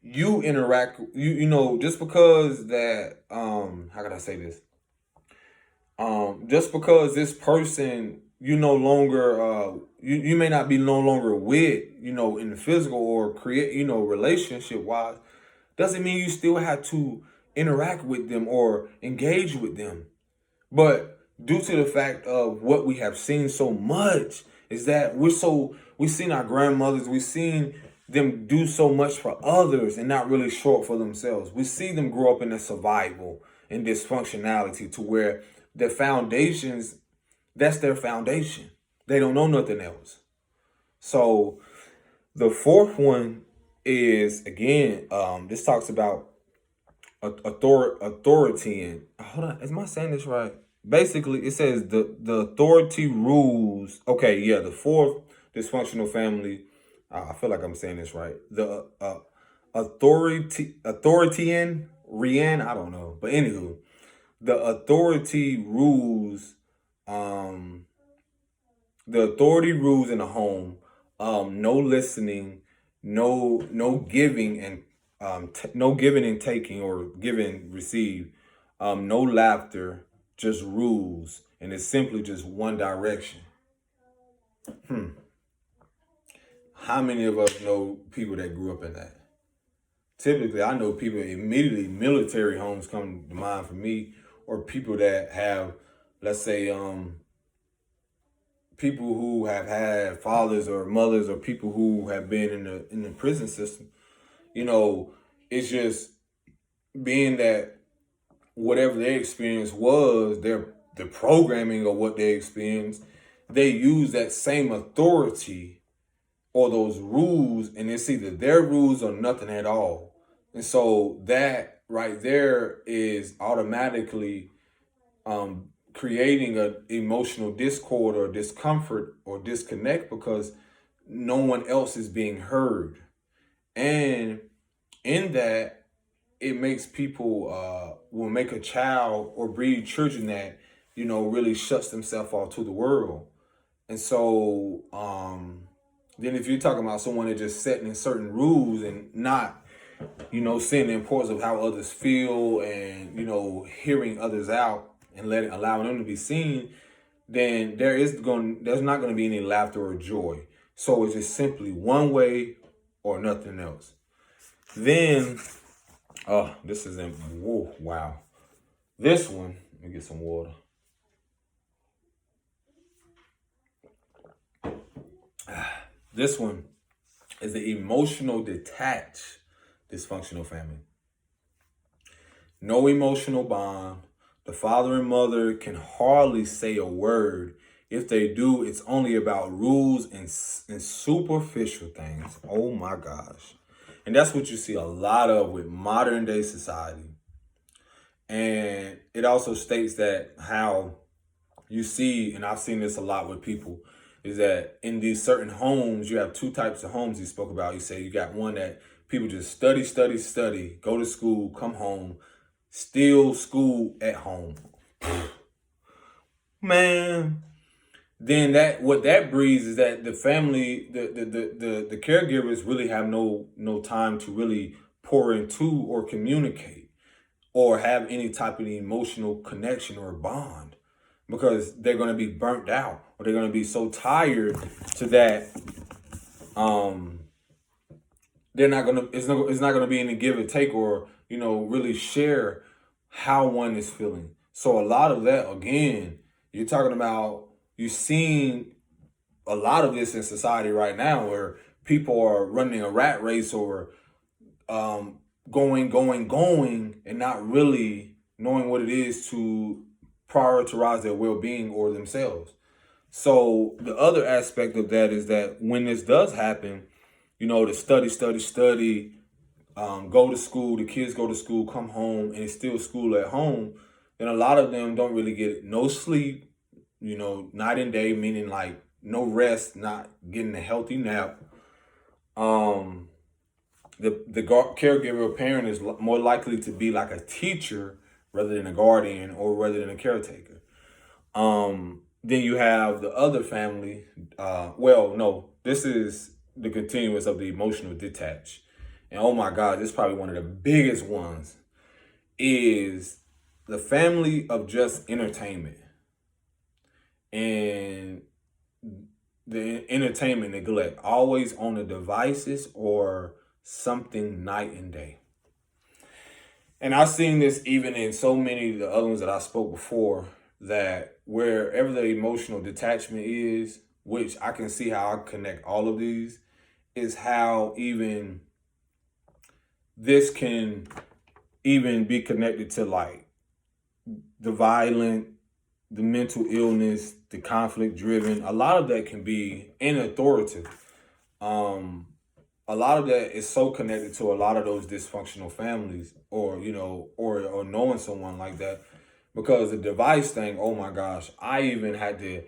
you interact, just because that, how can I say this? Just because this person you no longer, you may not be no longer with, in the physical or create, relationship wise, doesn't mean you still have to interact with them or engage with them. But due to the fact of what we have seen so much is that we've seen our grandmothers, we've seen them do so much for others and not really show up for themselves. We see them grow up in a survival and dysfunctionality to where the foundations, that's their foundation. They don't know nothing else. So the fourth one is, again, this talks about authority. And hold on, am I saying this right? Basically, it says the authority rules. Okay, yeah, the fourth dysfunctional family. I feel like I'm saying this right. The authoritarian, Rian, I don't know, but anywho, the authority rules. The authority rules in the home. No listening, no giving and no giving and taking, or giving, receive, no laughter, just rules, and it's simply just one direction. How many of us know people that grew up in that? Typically, I know people immediately, military homes come to mind for me, or people that have, let's say, people who have had fathers or mothers, or people who have been in the prison system. It's just being that whatever their experience was, the programming of what they experienced, they use that same authority or those rules, and it's either their rules or nothing at all. And so that right there is automatically creating an emotional discord or discomfort or disconnect, because no one else is being heard. And in that, it makes people will make a child or breed children that really shuts themselves off to the world. And so then if you're talking about someone that just setting in certain rules and not seeing the importance of how others feel, and hearing others out and allowing them to be seen, then there's not going to be any laughter or joy. So it's just simply one way or nothing else. Then this is wow. This one, let me get some water. This one is the emotional detached dysfunctional family. No emotional bond. The father and mother can hardly say a word. If they do, it's only about rules and superficial things. Oh my gosh. And that's what you see a lot of with modern day society. And it also states that how you see, and I've seen this a lot with people, is that in these certain homes, you have two types of homes you spoke about. You say you got one that people just study, study, study, go to school, come home, still school at home. Man, then what that breeds is that the family, the caregivers really have no time to really pour into or communicate or have any type of emotional connection or bond, because they're going to be burnt out, or they're going to be so tired to that they're not going to it's not going to be any give and take, or really share how one is feeling. So a lot of that, again, you're talking about, you're seeing a lot of this in society right now, where people are running a rat race, or going, and not really knowing what it is to prioritize their well-being or themselves. So the other aspect of that is that when this does happen, to study, go to school, the kids go to school, come home, and it's still school at home, then a lot of them don't really get no sleep, night and day, meaning like no rest, not getting a healthy nap. The caregiver or parent is more likely to be like a teacher rather than a guardian, or rather than a caretaker. Then you have the other family. This is the continuance of the emotional detached. And oh my God, this is probably one of the biggest ones, is the family of just entertainment. And the entertainment neglect, always on the devices or something night and day. And I've seen this even in so many of the other ones that I spoke before, that wherever the emotional detachment is, which I can see how I connect all of these, is how even this can even be connected to like the violent, the mental illness, the conflict driven. A lot of that can be inauthoritative. A lot of that is so connected to a lot of those dysfunctional families, or or knowing someone like that. Because the device thing, oh my gosh, I even had to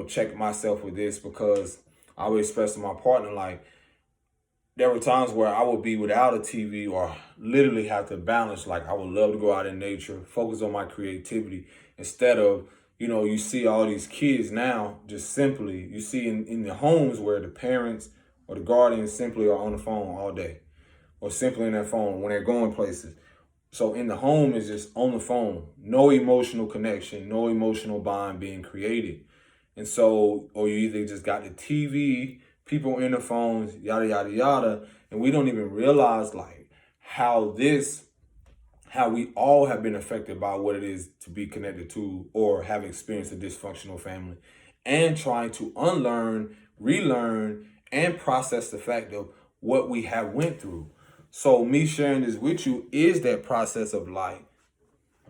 check myself with this, because I would express to my partner, like, there were times where I would be without a TV, or literally have to balance. Like, I would love to go out in nature, focus on my creativity, instead of, you see all these kids now, just simply, you see in the homes where the parents or the guardians simply are on the phone all day, or simply in their phone when they're going places. So in the home is just on the phone, no emotional connection, no emotional bond being created. And so, or you either just got the TV, people in the phones, yada, yada, yada. And we don't even realize like how we all have been affected by what it is to be connected to or have experienced a dysfunctional family, and trying to unlearn, relearn, and process the fact of what we have went through. So me sharing this with you is that process of like,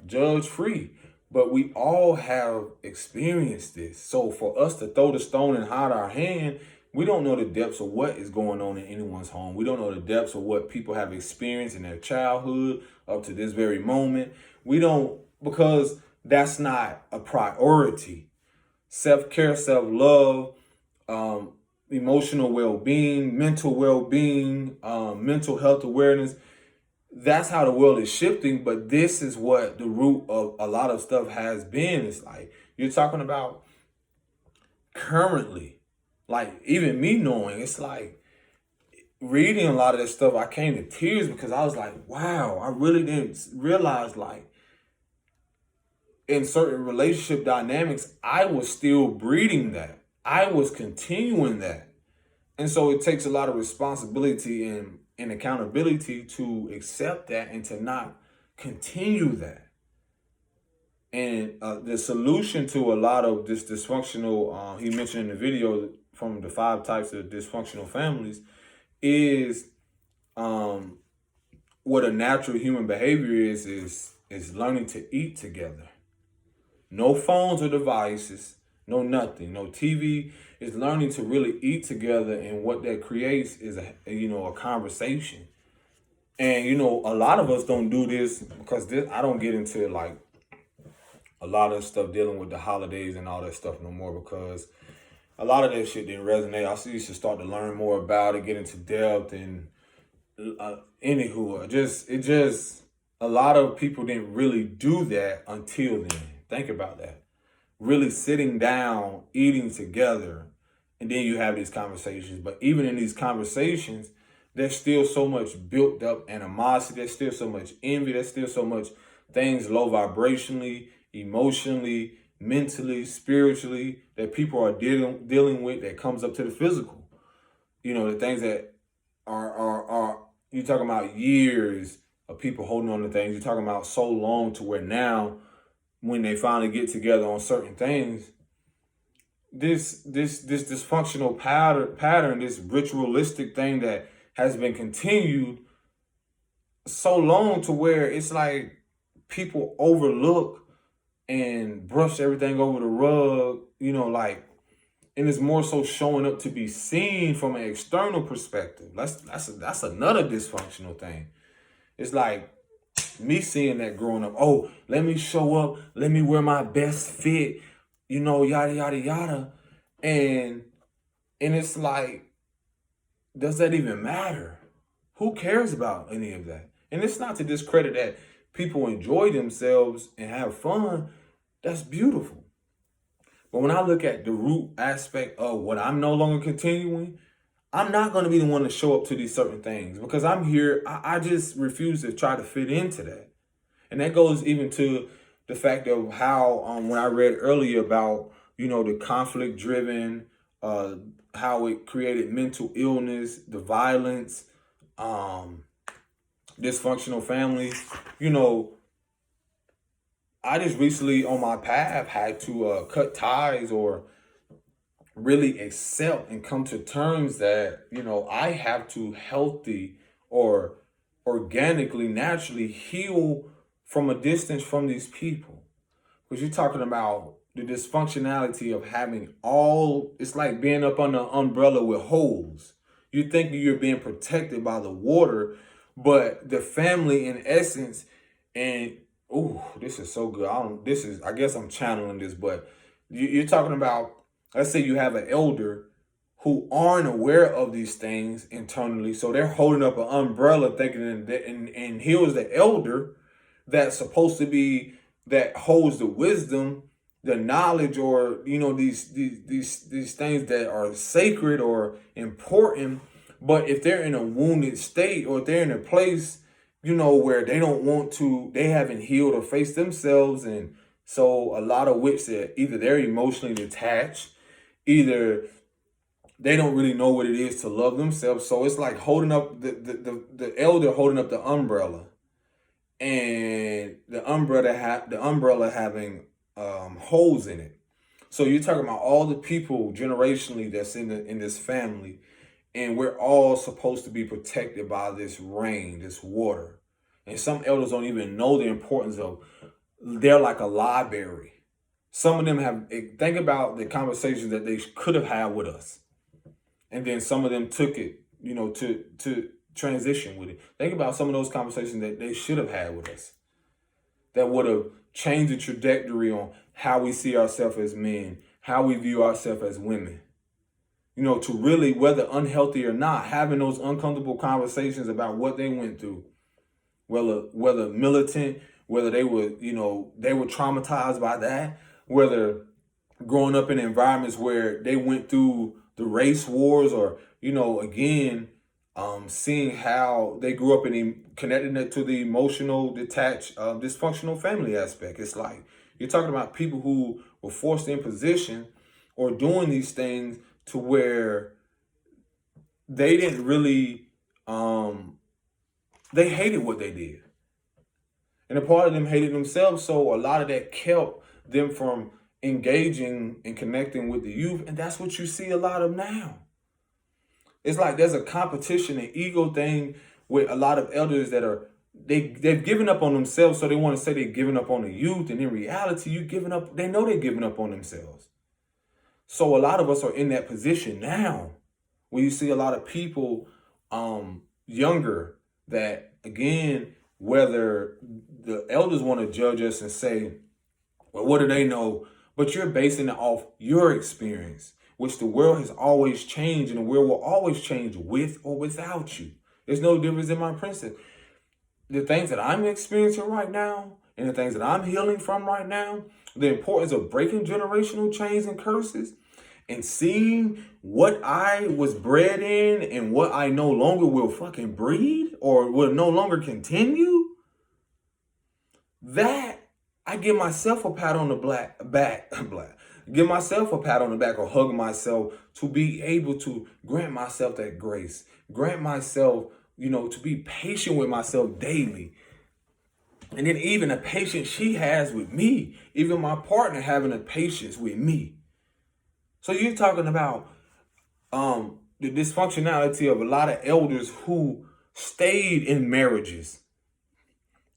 judge free. But we all have experienced this. So for us to throw the stone and hide our hand, we don't know the depths of what is going on in anyone's home. We don't know the depths of what people have experienced in their childhood up to this very moment. We don't, because that's not a priority. Self-care, self-love, emotional well-being, mental well-being, mental health awareness. That's how the world is shifting. But this is what the root of a lot of stuff has been. It's like, you're talking about currently, like even me knowing, it's like reading a lot of this stuff, I came to tears, because I was like, wow, I really didn't realize, like, in certain relationship dynamics, I was still breeding that. I was continuing that. And so it takes a lot of responsibility and accountability to accept that and to not continue that. And the solution to a lot of this dysfunctional, he mentioned in the video from the 5 types of dysfunctional families, is what a natural human behavior is learning to eat together. No phones or devices, no nothing, no TV. Is learning to really eat together, and what that creates is a conversation. And a lot of us don't do this, because I don't get into like a lot of stuff dealing with the holidays and all that stuff no more, because a lot of that shit didn't resonate. I used to start to learn more about it, get into depth, and anywho, a lot of people didn't really do that until then. Think about that. Really sitting down, eating together, and then you have these conversations. But even in these conversations, there's still so much built up animosity. There's still so much envy. There's still so much things low vibrationally, emotionally, mentally, spiritually, that people are dealing with, that comes up to the physical. You know, the things that are you're talking about years of people holding on to things. You're talking about so long to where now, when they finally get together on certain things, this dysfunctional pattern, this ritualistic thing that has been continued so long to where it's like people overlook and brush everything over the rug, you know, like, and it's more so showing up to be seen from an external perspective. That's another dysfunctional thing. It's like me seeing that growing up. Oh, let me show up. Let me wear my best fit. You know, yada yada yada, and it's like, does that even matter? Who cares about any of that? And it's not to discredit that people enjoy themselves and have fun. That's beautiful. But when I look at the root aspect of what I'm no longer continuing, I'm not going to be the one to show up to these certain things, because I'm here. I just refuse to try to fit into that. And that goes even to the fact of how, when I read earlier about, you know, the conflict driven, how it created mental illness, the violence, dysfunctional families, you know, I just recently on my path had to cut ties, or really accept and come to terms that, you know, I have to healthy or organically, naturally heal from a distance from these people. Because you're talking about the dysfunctionality of having all, it's like being up under an umbrella with holes. You think you're being protected by the water, but the family in essence, and oh, this is so good. I guess I'm channeling this, but you're talking about, let's say you have an elder who aren't aware of these things internally. So they're holding up an umbrella thinking that, and here's the elder that's supposed to be, that holds the wisdom, the knowledge, or, you know, these things that are sacred or important. But if they're in a wounded state, or if they're in a place, you know, where they don't want to, they haven't healed or faced themselves. And so a lot of which that either they're emotionally detached, either they don't really know what it is to love themselves. So it's like holding up the elder holding up the umbrella, and the umbrella having holes in it. So you're talking about all the people generationally that's in this family, and we're all supposed to be protected by this rain, this water. And some elders don't even know the importance of, they're like a library. Some of them think about the conversations that they could have had with us. And then some of them took it, you know, to transition with it. Think about some of those conversations that they should have had with us, that would have changed the trajectory on how we see ourselves as men, how we view ourselves as women. You know, to really, whether unhealthy or not, having those uncomfortable conversations about what they went through, whether militant, whether they were, you know, they were traumatized by that, whether growing up in environments where they went through the race wars, or, you know, again, seeing how they grew up connecting it to the emotional, detached, dysfunctional family aspect. It's like, you're talking about people who were forced in position or doing these things to where they didn't really, they hated what they did. And a part of them hated themselves. So a lot of that kept them from engaging and connecting with the youth. And that's what you see a lot of now. It's like there's a competition and ego thing with a lot of elders that are, they've given up on themselves. So they want to say they're giving up on the youth. And in reality, they know they're giving up on themselves. So a lot of us are in that position now, where you see a lot of people younger that, again, whether the elders want to judge us and say, well, what do they know? But you're basing it off your experience, which the world has always changed, and the world will always change with or without you. There's no difference in my principle. The things that I'm experiencing right now and the things that I'm healing from right now, the importance of breaking generational chains and curses and seeing what I was bred in and what I no longer will fucking breed or will no longer continue, that I give myself a pat on the back, give myself a pat on the back or hug myself to be able to grant myself that grace, grant myself, to be patient with myself daily. And then even the patience she has with me, even my partner having a patience with me. So you're talking about the dysfunctionality of a lot of elders who stayed in marriages.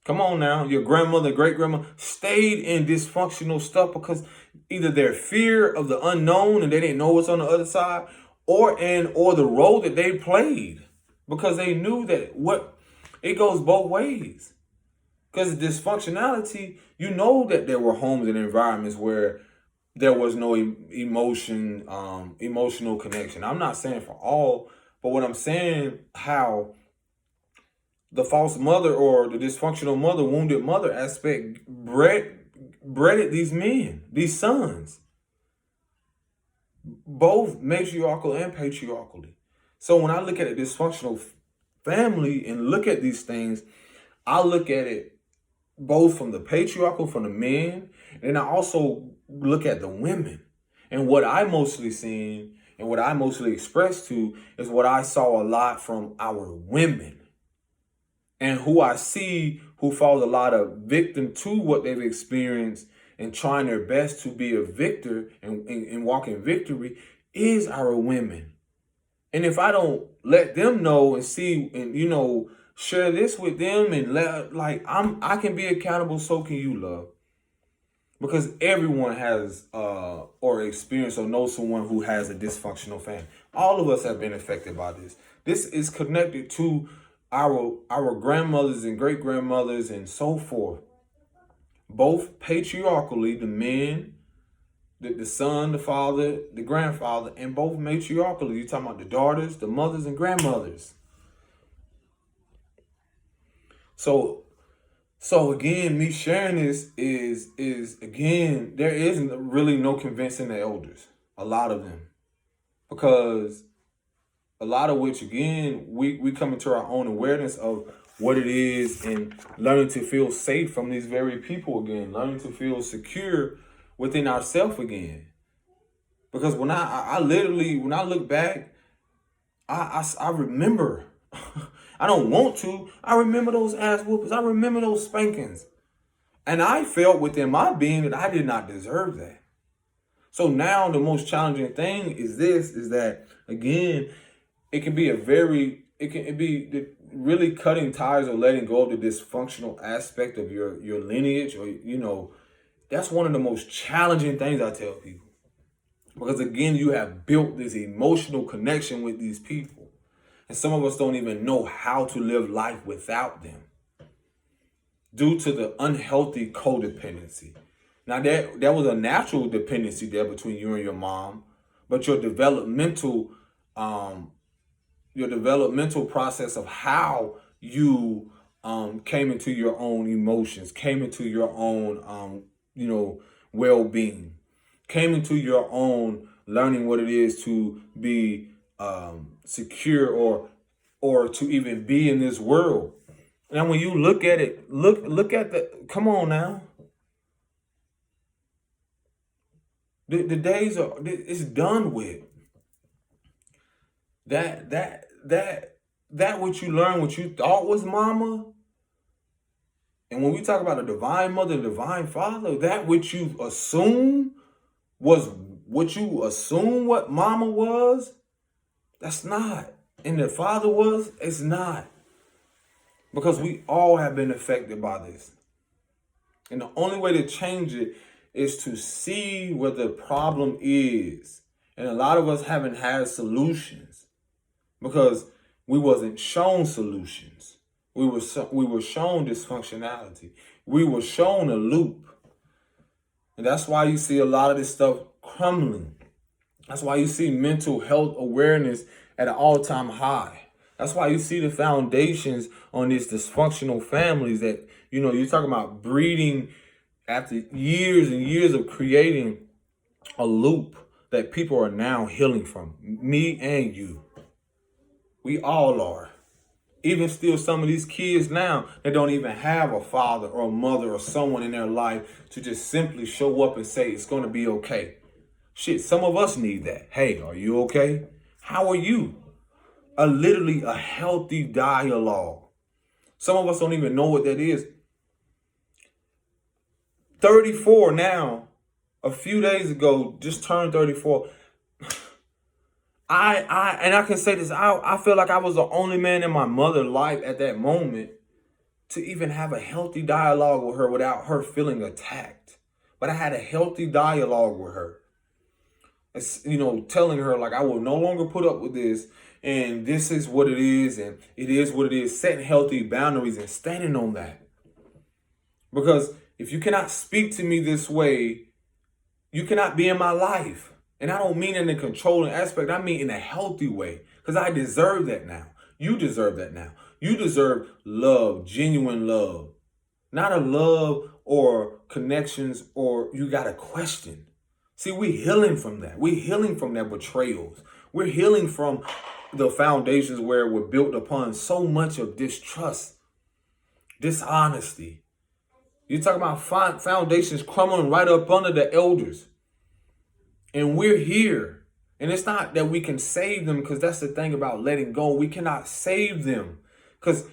Come on now, your grandmother, great-grandma stayed in dysfunctional stuff because either their fear of the unknown and they didn't know what's on the other side, or the role that they played because they knew that it goes both ways. Because dysfunctionality, that there were homes and environments where there was no emotional connection. I'm not saying for all, but what I'm saying, how the false mother or the dysfunctional mother, wounded mother aspect bred these men, these sons, both matriarchal and patriarchally. So when I look at a dysfunctional family and look at these things, I look at it both from the patriarchal, from the men, and I also look at the women. And what I mostly seen and what I mostly expressed to is what I saw a lot from our women. And who I see who falls a lot of victim to what they've experienced and trying their best to be a victor and walk in victory is our women. And if I don't let them know and see and, share this with them and I can be accountable, so can you, love. Because everyone has or experienced or knows someone who has a dysfunctional family. All of us have been affected by this. This is connected to our grandmothers and great grandmothers and so forth, both patriarchally, the men, the son, the father, the grandfather, and both matriarchally. You're talking about the daughters, the mothers, and grandmothers. So again, me sharing this is again, there isn't really no convincing the elders, a lot of them, because a lot of which, again, we come into our own awareness of what it is and learning to feel safe from these very people again, learning to feel secure within ourselves again. Because when I look back, I remember, I don't want to, I remember those ass whoopers, I remember those spankings. And I felt within my being that I did not deserve that. So now the most challenging thing is that, again, it can be really cutting ties or letting go of the dysfunctional aspect of your lineage, or, that's one of the most challenging things I tell people. Because again, you have built this emotional connection with these people. And some of us don't even know how to live life without them due to the unhealthy codependency. Now that was a natural dependency there between you and your mom, but your developmental process of how you came into your own emotions, came into your own well-being, came into your own learning what it is to be secure or to even be in this world. And when you look at it, look at come on now. The days it's done with. That what you learned, what you thought was mama. And when we talk about a divine mother, a divine father, that which you assume was what you assume what mama was, that's not. And the father was, it's not. Because we all have been affected by this. And the only way to change it is to see what the problem is. And a lot of us haven't had solutions because we wasn't shown solutions. We were shown dysfunctionality. We were shown a loop. And that's why you see a lot of this stuff crumbling. That's why you see mental health awareness at an all-time high. That's why you see the foundations on these dysfunctional families that, you're talking about breeding after years and years of creating a loop that people are now healing from. Me and you. We all are. Even still, some of these kids now, they don't even have a father or a mother or someone in their life to just simply show up and say, it's going to be okay. Shit, some of us need that. Hey, are you okay? How are you? Literally a healthy dialogue. Some of us don't even know what that is. 34 now, a few days ago, just turned 34. I can say this, I feel like I was the only man in my mother's life at that moment to even have a healthy dialogue with her without her feeling attacked. But I had a healthy dialogue with her. It's, telling her like, I will no longer put up with this, and this is what it is, and it is what it is, setting healthy boundaries and standing on that. Because if you cannot speak to me this way, you cannot be in my life. And I don't mean in a controlling aspect, I mean in a healthy way. Because I deserve that now. You deserve that now. You deserve love, genuine love. Not a love or connections or you got a question. See, we're healing from that. We're healing from that betrayals. We're healing from the foundations where we're built upon so much of distrust, dishonesty. You're talking about foundations crumbling right up under the elders. And we're here. And it's not that we can save them, because that's the thing about letting go. We cannot save them. Because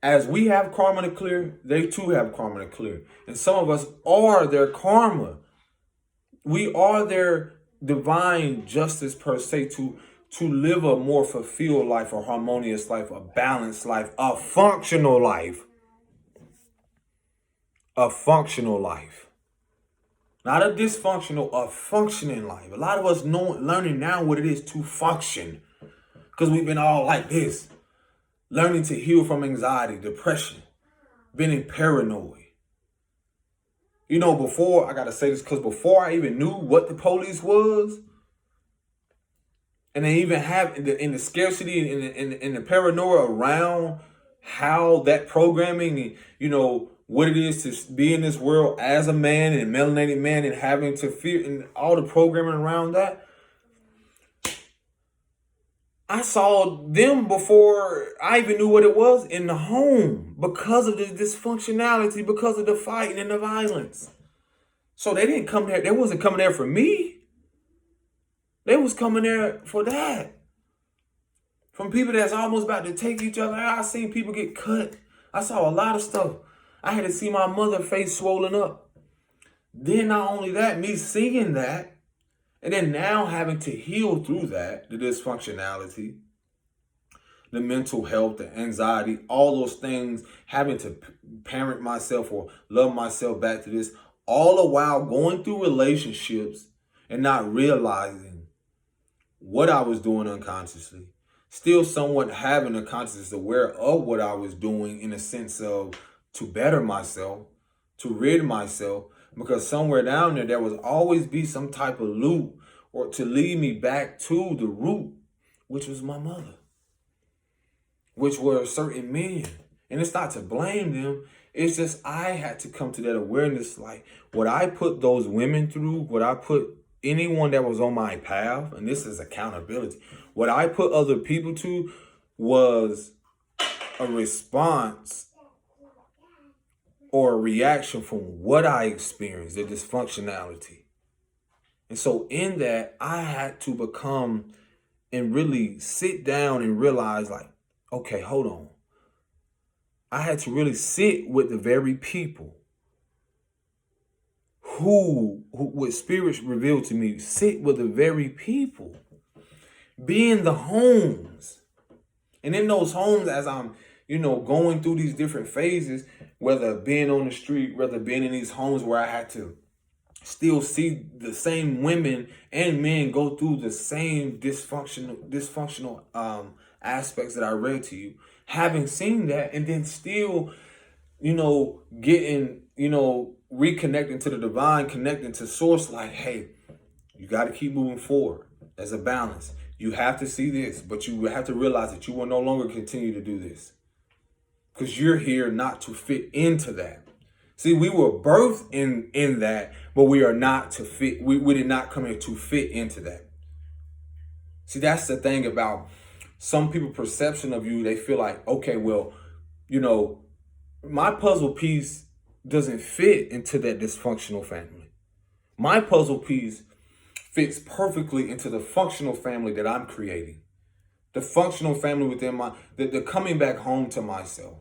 as we have karma to clear, they too have karma to clear. And some of us are their karma. We are their divine justice per se to live a more fulfilled life, a harmonious life, a balanced life, a functional life. A functional life. Not a dysfunctional, a functioning life. A lot of us learning now what it is to function. Because we've been all like this. Learning to heal from anxiety, depression, being paranoid. Before, I got to say this, because before I even knew what the police was, and they even have in the scarcity and in the paranoia around how that programming, what it is to be in this world as a man and a melanated man and having to fear and all the programming around that. I saw them before I even knew what it was in the home because of the dysfunctionality, because of the fighting and the violence. So they didn't come there. They wasn't coming there for me. They was coming there for that. From people that's almost about to take each other out. I seen people get cut. I saw a lot of stuff. I had to see my mother's face swollen up. Then not only that, me seeing that, and then now having to heal through that, the dysfunctionality, the mental health, the anxiety, all those things, having to parent myself or love myself back to this, all the while going through relationships and not realizing what I was doing unconsciously. Still somewhat having a consciousness aware of what I was doing in a sense of to better myself, to rid myself, because somewhere down there will always be some type of loop or to lead me back to the root, which was my mother, which were certain men. And it's not to blame them. It's just I had to come to that awareness, like what I put those women through, what I put anyone that was on my path, and this is accountability, what I put other people to was a response or a reaction from what I experienced, the dysfunctionality. And so in that, I had to become and really sit down and realize like, okay, hold on. I had to really sit with the very people who what spirits revealed to me, sit with the very people, be in the homes. And in those homes, as I'm, going through these different phases, whether being on the street, whether being in these homes where I had to still see the same women and men go through the same dysfunctional aspects that I read to you, having seen that, and then still, getting, reconnecting to the divine, connecting to source, like, hey, you got to keep moving forward. There's a balance. You have to see this, but you have to realize that you will no longer continue to do this, because you're here not to fit into that. See, we were birthed in that, but we are not to fit. We did not come here to fit into that. See, that's the thing about some people's perception of you. They feel like, okay, well, you know, my puzzle piece doesn't fit into that dysfunctional family. My puzzle piece fits perfectly into the functional family that I'm creating. The functional family within the coming back home to myself,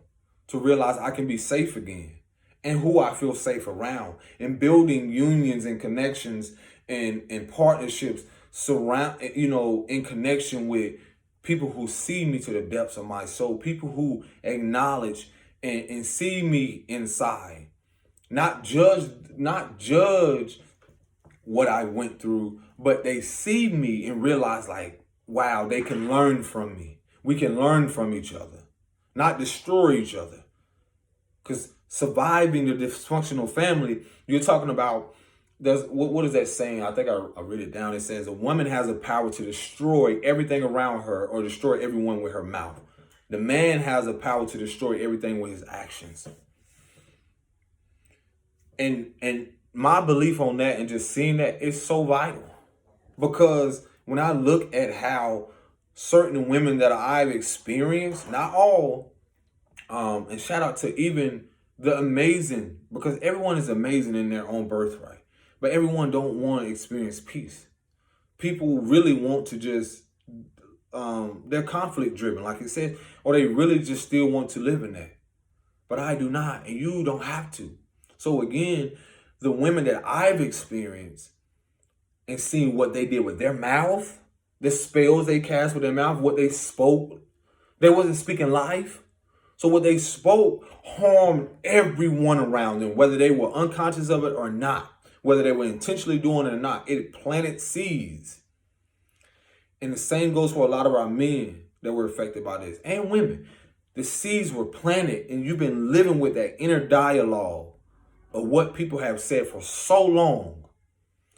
to realize I can be safe again, and who I feel safe around, and building unions and connections and partnerships in connection with people who see me to the depths of my soul, people who acknowledge and see me inside, not judge what I went through, but they see me and realize, like, wow, they can learn from me. We can learn from each other, not destroy each other. Because surviving the dysfunctional family, you're talking about, what is that saying? I think I read it down. It says a woman has the power to destroy everything around her or destroy everyone with her mouth. The man has the power to destroy everything with his actions. And my belief on that, and just seeing that, is so vital. Because when I look at how certain women that I've experienced, not all, and shout out to even the amazing, because everyone is amazing in their own birthright, but everyone don't want to experience peace. People really want to just, they're conflict driven, like it said, or they really just still want to live in that. But I do not, and you don't have to. So again, the women that I've experienced and seen what they did with their mouth, the spells they cast with their mouth, what they spoke, they wasn't speaking life. So what they spoke harmed everyone around them, whether they were unconscious of it or not, whether they were intentionally doing it or not. It planted seeds. And the same goes for a lot of our men that were affected by this, and women. The seeds were planted, and you've been living with that inner dialogue of what people have said for so long.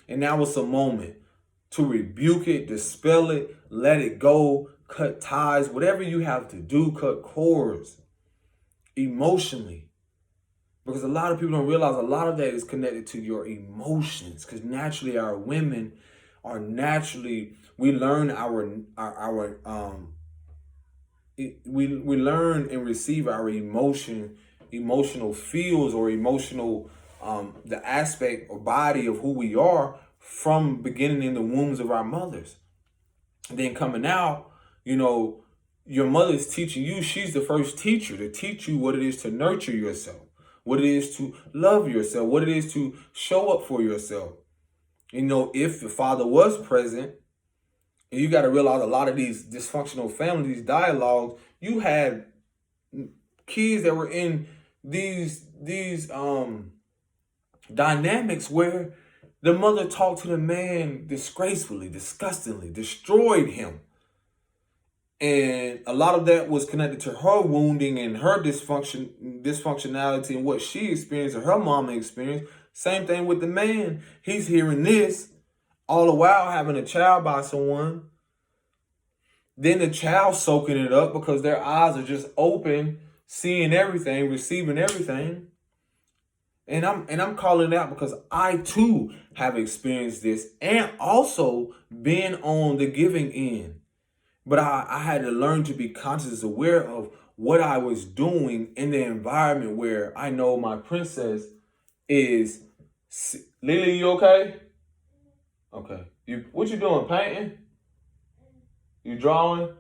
And now it's a moment to rebuke it, dispel it, let it go, cut ties, whatever you have to do, cut cords emotionally. Because a lot of people don't realize a lot of that is connected to your emotions. Because naturally our women are we learn we learn and receive our emotional feels, or emotional, the aspect or body of who we are from beginning in the wombs of our mothers. And then coming out, your mother's teaching you. She's the first teacher to teach you what it is to nurture yourself, what it is to love yourself, what it is to show up for yourself. If your father was present, and you got to realize a lot of these dysfunctional families, these dialogues, you had kids that were in these dynamics where the mother talked to the man disgracefully, disgustingly, destroyed him. And a lot of that was connected to her wounding and her dysfunctionality and what she experienced or her mama experienced. Same thing with the man. He's hearing this all the while having a child by someone. Then the child soaking it up because their eyes are just open, seeing everything, receiving everything. And I'm calling it out because I too have experienced this, and also been on the giving end. But I had to learn to be conscious, aware of what I was doing in the environment where I know my princess is. Lily, you okay? Okay. What you doing? Painting? You drawing?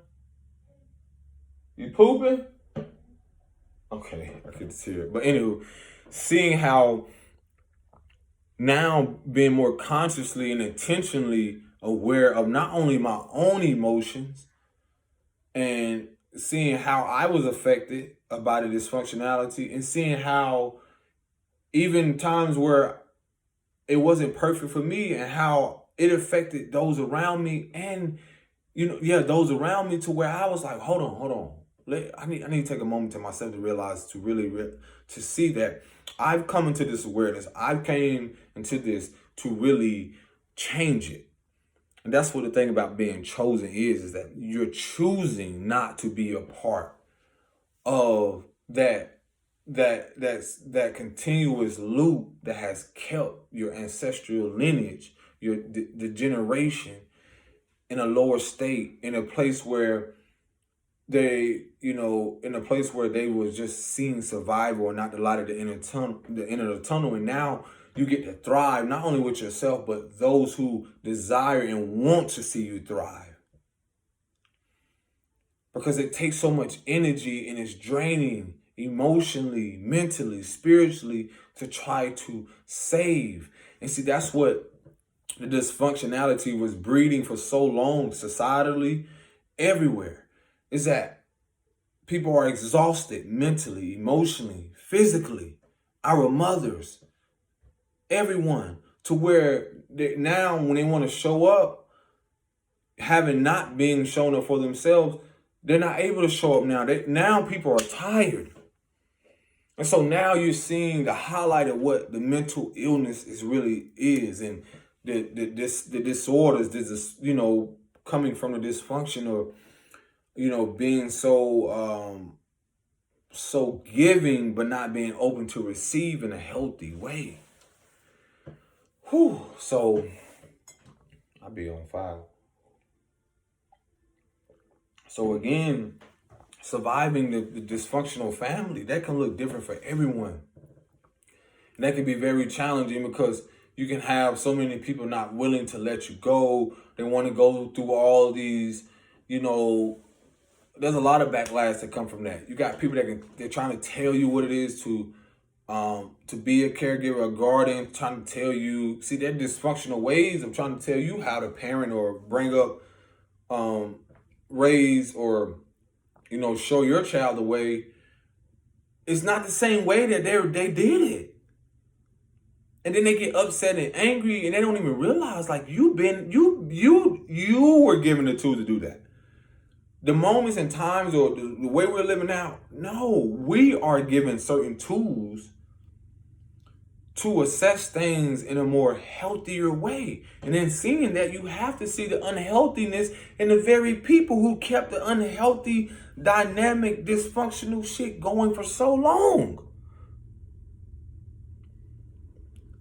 You pooping? Okay, I could see it. But anyway, seeing how now being more consciously and intentionally aware of not only my own emotions, and seeing how I was affected by the dysfunctionality, and seeing how even times where it wasn't perfect for me, and how it affected those around me, and those around me, to where I was like, hold on. I need to take a moment to myself to realize, to really to see that I've come into this awareness. I've came into this to really change it. And that's what the thing about being chosen is that you're choosing not to be a part of that continuous loop that has kept your ancestral lineage, the generation in a lower state, in a place where they, in a place where they was just seeing survival and not the light at the end of the tunnel. And now you get to thrive, not only with yourself, but those who desire and want to see you thrive. Because it takes so much energy and it's draining emotionally, mentally, spiritually to try to save. And see, that's what the dysfunctionality was breeding for so long, societally, everywhere, is that people are exhausted mentally, emotionally, physically. Our mothers, everyone, to where now when they want to show up, having not being shown up for themselves, they're not able to show up now. Now people are tired. And so now you're seeing the highlight of what the mental illness really is, and the disorders, coming from the dysfunction of, being so giving, but not being open to receive in a healthy way. So I'll be on fire. So again, surviving the dysfunctional family, that can look different for everyone. And that can be very challenging because you can have so many people not willing to let you go. They want to go through all these, there's a lot of backlash that come from that. You got people they're trying to tell you what it is to be a caregiver, a guardian, trying to tell you, see, their dysfunctional ways of trying to tell you how to parent or bring up, raise, or, show your child the way. It's not the same way that they did it. And then they get upset and angry and they don't even realize, like, you were given the tools to do that. The moments and times or the way we're living now, no, we are given certain tools to assess things in a more healthier way. And then seeing that, you have to see the unhealthiness in the very people who kept the unhealthy, dynamic, dysfunctional shit going for so long.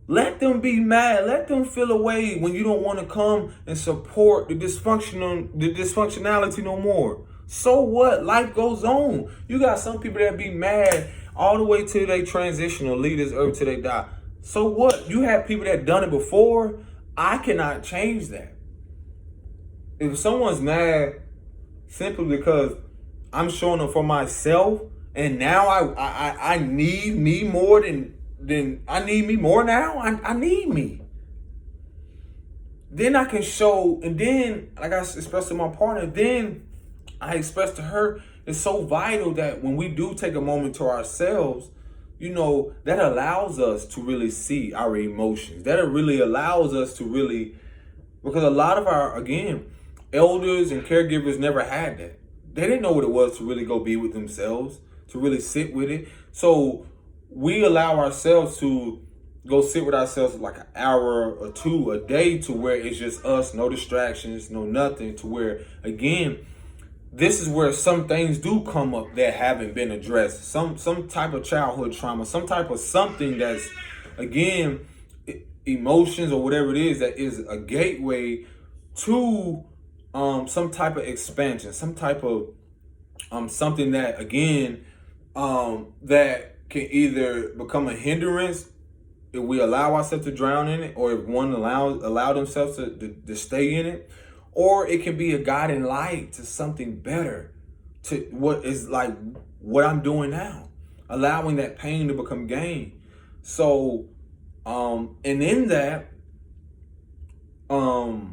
Let them be mad. Let them feel a way when you don't want to come and support the dysfunctionality no more. So what? Life goes on. You got some people that be mad all the way till they transition or leave this earth till they die. So what? You have people that done it before. I cannot change that. If someone's mad simply because I'm showing up for myself, and now I need me more than I need me more now. I need me. Then I can show, and then like I expressed to my partner, then I expressed to her, it's so vital that when we do take a moment to ourselves, that allows us to really see our emotions. That really allows us to really, because a lot of our, again, elders and caregivers never had that. They didn't know what it was to really go be with themselves, to really sit with it. So we allow ourselves to go sit with ourselves like an hour or two a day, to where it's just us, no distractions, no nothing, to where, again, this is where some things do come up that haven't been addressed. Some type of childhood trauma, some type of something that's, again, emotions or whatever it is, that is a gateway to some type of expansion, some type of something that, again, that can either become a hindrance if we allow ourselves to drown in it, or if one allow themselves to stay in it. Or it can be a guiding light to something better, to what is like what I'm doing now, allowing that pain to become gain. So, and in that, for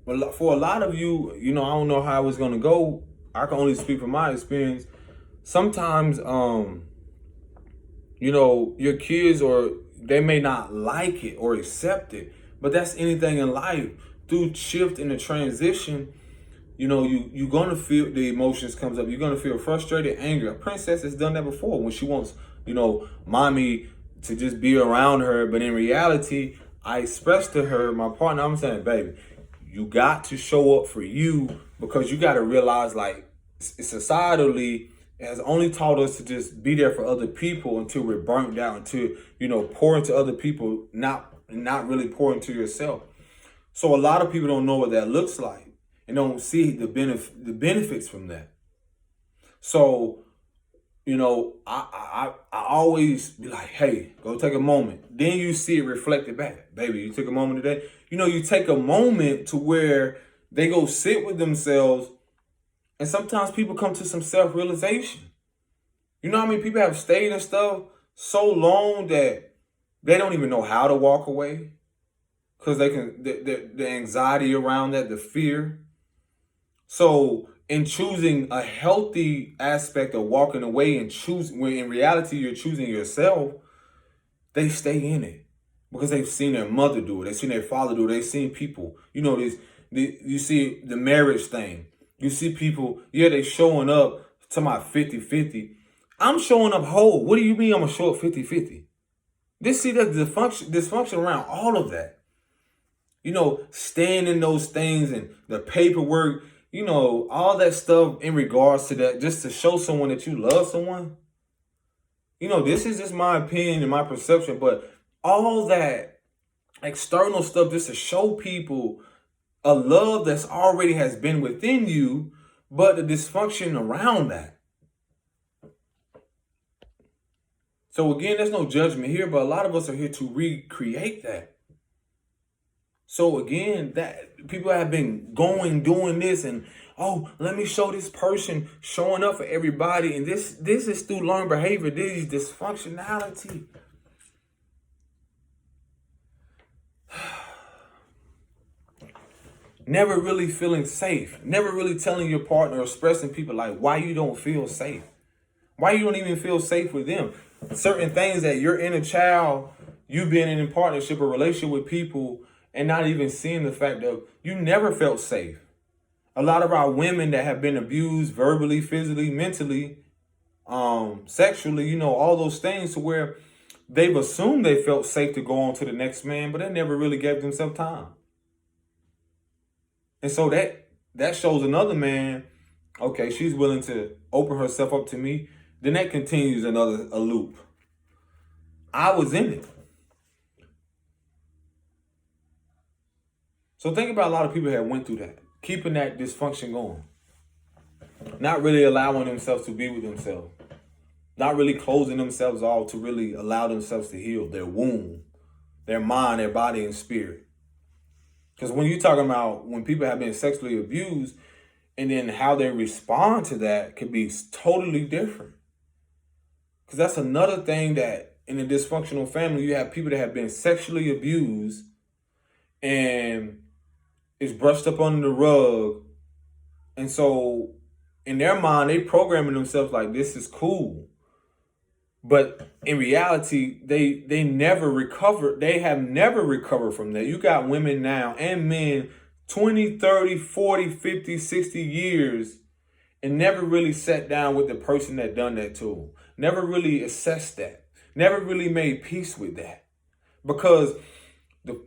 a lot of you, I don't know how it's going to go. I can only speak from my experience. Sometimes, your kids, or they may not like it or accept it, but that's anything in life. Through shift in the transition, You know, you're gonna feel the emotions comes up. You're gonna feel frustrated, angry. A princess has done that before when she wants, you know, mommy to just be around her. But in reality, I expressed to her, my partner, I'm saying, baby, you got to show up for you, because you got to realize, like, societally has only taught us to just be there for other people until we're burnt out, until, you know, pour into other people, not really pour into yourself. So a lot of people don't know what that looks like and don't see the benefits from that. So, you know, I always be like, hey, go take a moment. Then you see it reflected back. Baby, you took a moment today. You know, you take a moment to where they go sit with themselves. And sometimes people come to some self-realization. You know how many people have stayed and stuff so long that they don't even know how to walk away? Because they can, the anxiety around that, the fear. So in choosing a healthy aspect of walking away and choosing, when in reality you're choosing yourself, they stay in it because they've seen their mother do it. They've seen their father do it. They've seen people, you know, you see the marriage thing. You see people, yeah, they showing up to my 50-50. I'm showing up whole. What do you mean I'm going to show up 50-50? See the dysfunction around all of that. You know, staying in those things and the paperwork, you know, all that stuff in regards to that, just to show someone that you love someone. You know, this is just my opinion and my perception, but all that external stuff just to show people a love that's already has been within you, but the dysfunction around that. So again, there's no judgment here, but a lot of us are here to recreate that. So again, that people have been doing this, and oh, let me show this person showing up for everybody, and this is through learned behavior. This is dysfunctionality. Never really feeling safe. Never really telling your partner or expressing people like why you don't feel safe. Why you don't even feel safe with them. Certain things that your inner child, you being in a partnership or relationship with people and not even seeing the fact of you never felt safe. A lot of our women that have been abused verbally, physically, mentally, sexually, you know, all those things to where they've assumed they felt safe to go on to the next man, but they never really gave themselves time. And so that shows another man, okay, she's willing to open herself up to me. Then that continues a loop. I was in it. So think about a lot of people that went through that, keeping that dysfunction going, not really allowing themselves to be with themselves, not really closing themselves off to really allow themselves to heal their wound, their mind, their body, and spirit. Because when you're talking about when people have been sexually abused and then how they respond to that could be totally different. Because that's another thing that in a dysfunctional family, you have people that have been sexually abused and it's brushed up under the rug. And so in their mind, they programming themselves like this is cool. But in reality, they never recovered. They have never recovered from that. You got women now and men 20, 30, 40, 50, 60 years and never really sat down with the person that done that to them. Never really assessed that. Never really made peace with that. Because it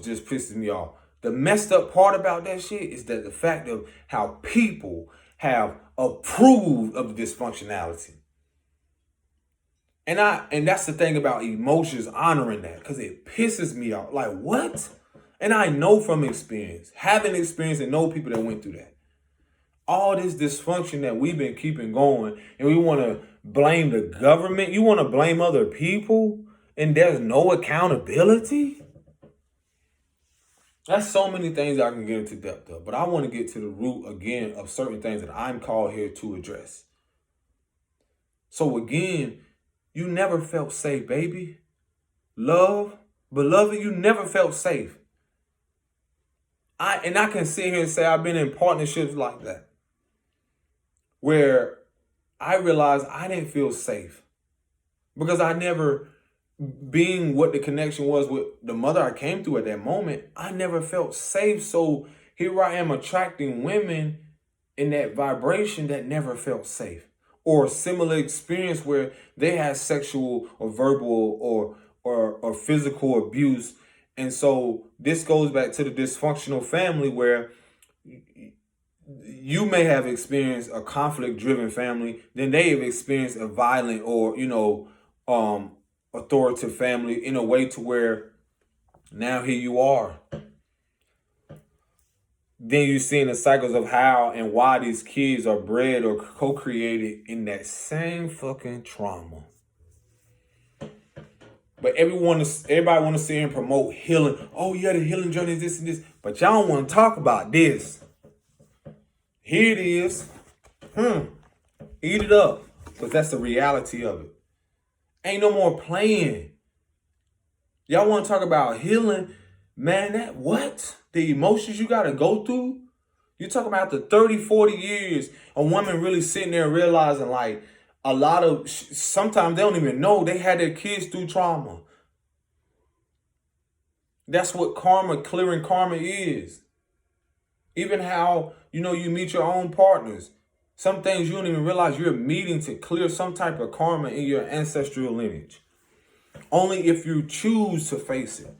just pisses me off. The messed up part about that shit is that the fact of how people have approved of the dysfunctionality. And that's the thing about emotions, honoring that, because it pisses me off. Like, what? And I know from experience, having experience and know people that went through that. All this dysfunction that we've been keeping going, and we want to blame the government. You want to blame other people, and there's no accountability? That's so many things I can get into depth of, but I want to get to the root again of certain things that I'm called here to address. So again, you never felt safe, baby. Love, beloved, you never felt safe. I can sit here and say I've been in partnerships like that, where I realized I didn't feel safe because I never, being what the connection was with the mother I came through at that moment, I never felt safe. So Here I am attracting women in that vibration that never felt safe, or a similar experience where they had sexual or verbal or physical abuse. And so this goes back to the dysfunctional family where you may have experienced a conflict driven family, then they have experienced a violent or, authoritative family in a way to where now here you are. Then you're seeing the cycles of how and why these kids are bred or co-created in that same fucking trauma. But everybody want to see and promote healing. Oh yeah, the healing journey is this and this. But y'all don't want to talk about this. Here it is. Eat it up. Because that's the reality of it. Ain't no more playing. Y'all want to talk about healing? Man, that what? The emotions you got to go through? You talking about the 30, 40 years, a woman really sitting there realizing like a lot of, sometimes they don't even know they had their kids through trauma. That's what clearing karma is. Even how, you meet your own partners. Some things you don't even realize you're meeting to clear some type of karma in your ancestral lineage. Only if you choose to face it.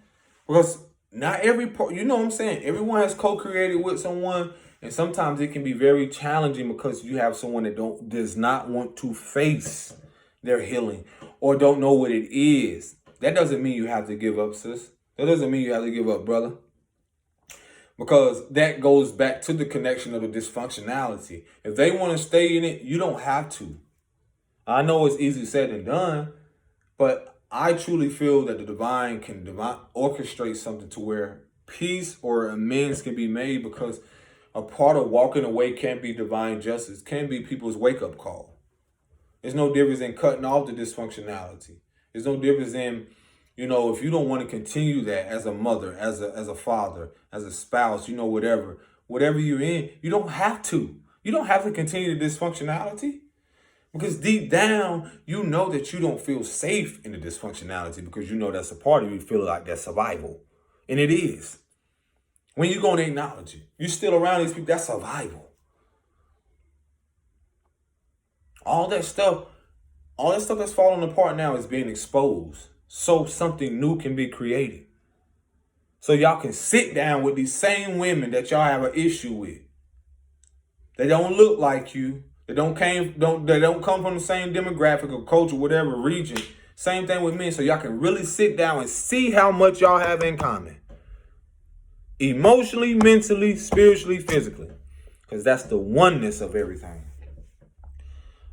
Because not every part, you know what I'm saying? Everyone has co-created with someone, and sometimes it can be very challenging because you have someone that does not want to face their healing or don't know what it is. That doesn't mean you have to give up, sis. That doesn't mean you have to give up, brother. Because that goes back to the connection of the dysfunctionality. If they want to stay in it, you don't have to. I know it's easy said than done, but I truly feel that the divine can orchestrate something to where peace or amends can be made, because a part of walking away can be divine justice, can be people's wake-up call. There's no difference in cutting off the dysfunctionality. There's no difference in, if you don't want to continue that as a mother, as a father, as a spouse, whatever you're in, you don't have to. You don't have to continue the dysfunctionality. Because deep down, you know that you don't feel safe in the dysfunctionality, because you know that's a part of you feel like that's survival. And it is. When you're going to acknowledge it, you're still around these people, that's survival. All that stuff that's falling apart now is being exposed, so something new can be created. So y'all can sit down with these same women that y'all have an issue with. They don't look like you. They don't come from the same demographic or culture, whatever region. Same thing with men. So y'all can really sit down and see how much y'all have in common. Emotionally, mentally, spiritually, physically. Because that's the oneness of everything.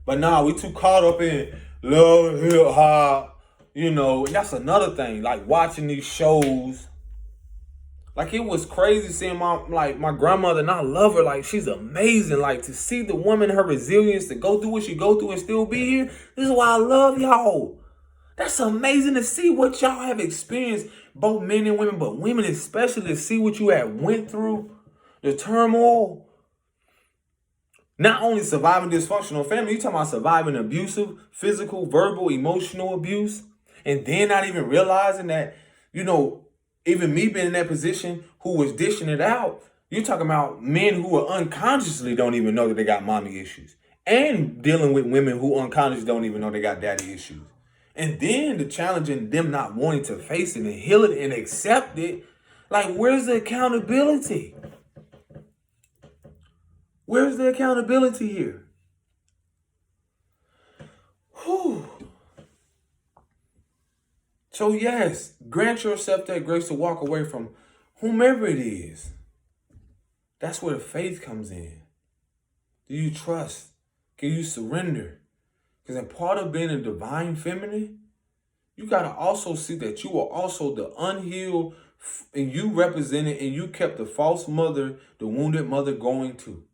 But nah, we too caught up in love, hip hop, and that's another thing. Like watching these shows. Like, it was crazy seeing my grandmother, and I love her. Like, she's amazing. Like, to see the woman, her resilience, to go through what she go through and still be here. This is why I love y'all. That's amazing to see what y'all have experienced, both men and women, but women especially, to see what you have went through, the turmoil. Not only surviving dysfunctional family, you talking about surviving abusive, physical, verbal, emotional abuse, and then not even realizing that, even me being in that position who was dishing it out, you're talking about men who are unconsciously don't even know that they got mommy issues. And dealing with women who unconsciously don't even know they got daddy issues. And then the challenge in them not wanting to face it and heal it and accept it. Like, where's the accountability? Where's the accountability here? Whew. So yes, grant yourself that grace to walk away from whomever it is. That's where the faith comes in. Do you trust? Can you surrender? Because in part of being a divine feminine, you got to also see that you are also the unhealed, and you represented and you kept the false mother, the wounded mother going too.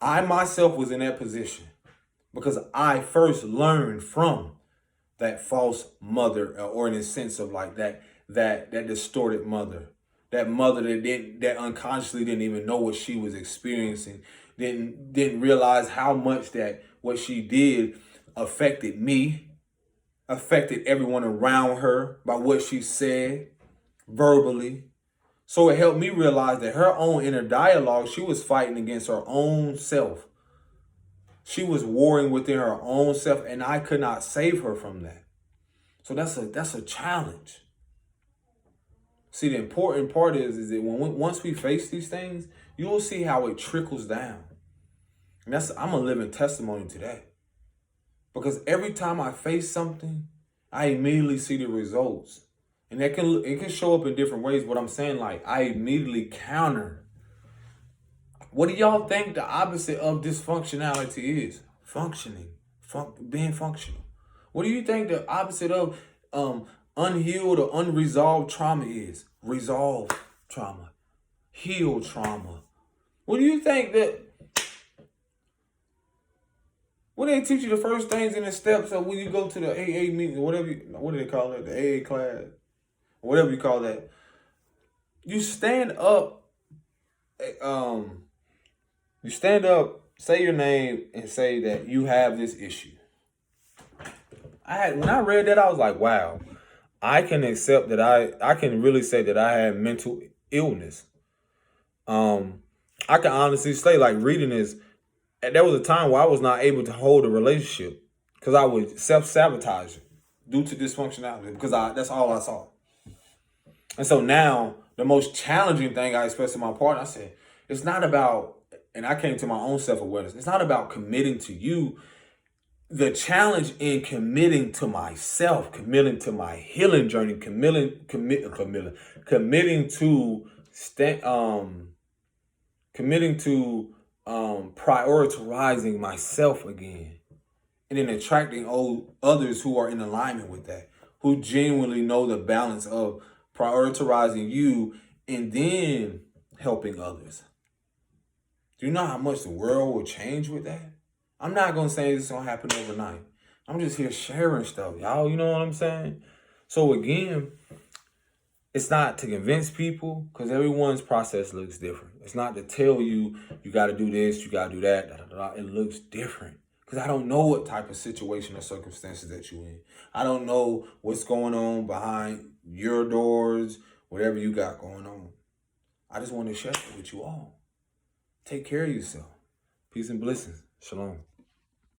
I myself was in that position because I first learned from that false mother, or in a sense of like that distorted mother, that mother that unconsciously didn't even know what she was experiencing, didn't realize how much that what she did affected me, affected everyone around her by what she said verbally. So it helped me realize that her own inner dialogue, she was fighting against her own self. She was warring within her own self, and I could not save her from that. So that's a challenge. See, the important part is that once we face these things, you will see how it trickles down. And I'm a living testimony to that. Because every time I face something, I immediately see the results. And it can show up in different ways, but I'm saying, like, I immediately counter. What do y'all think the opposite of dysfunctionality is? Functioning. Being functional. What do you think the opposite of unhealed or unresolved trauma is? Resolved trauma. Healed trauma. What do you think that... What do they teach you the first things in the steps of when you go to the AA meeting, or whatever, what do they call it? The AA class, or whatever you call that. You stand up, say your name and say that you have this issue. When I read that, I was like, wow, I can accept that I can really say that I have mental illness. I can honestly say, like, reading this, there was a time where I was not able to hold a relationship because I would self-sabotage it due to dysfunctionality, because that's all I saw. And so now, the most challenging thing I expressed to my partner, I said, it's not about, and I came to my own self-awareness, it's not about committing to you. The challenge in committing to myself, committing to my healing journey, committing to prioritizing myself again, and then attracting others who are in alignment with that, who genuinely know the balance of prioritizing you and then helping others. Do you know how much the world will change with that? I'm not going to say this is going to happen overnight. I'm just here sharing stuff, y'all. You know what I'm saying? So again, it's not to convince people, because everyone's process looks different. It's not to tell you, you got to do this, you got to do that. It looks different. Because I don't know what type of situation or circumstances that you're in. I don't know what's going on behind your doors, whatever you got going on. I just want to share it with you all. Take care of yourself. Peace and blessings. Shalom.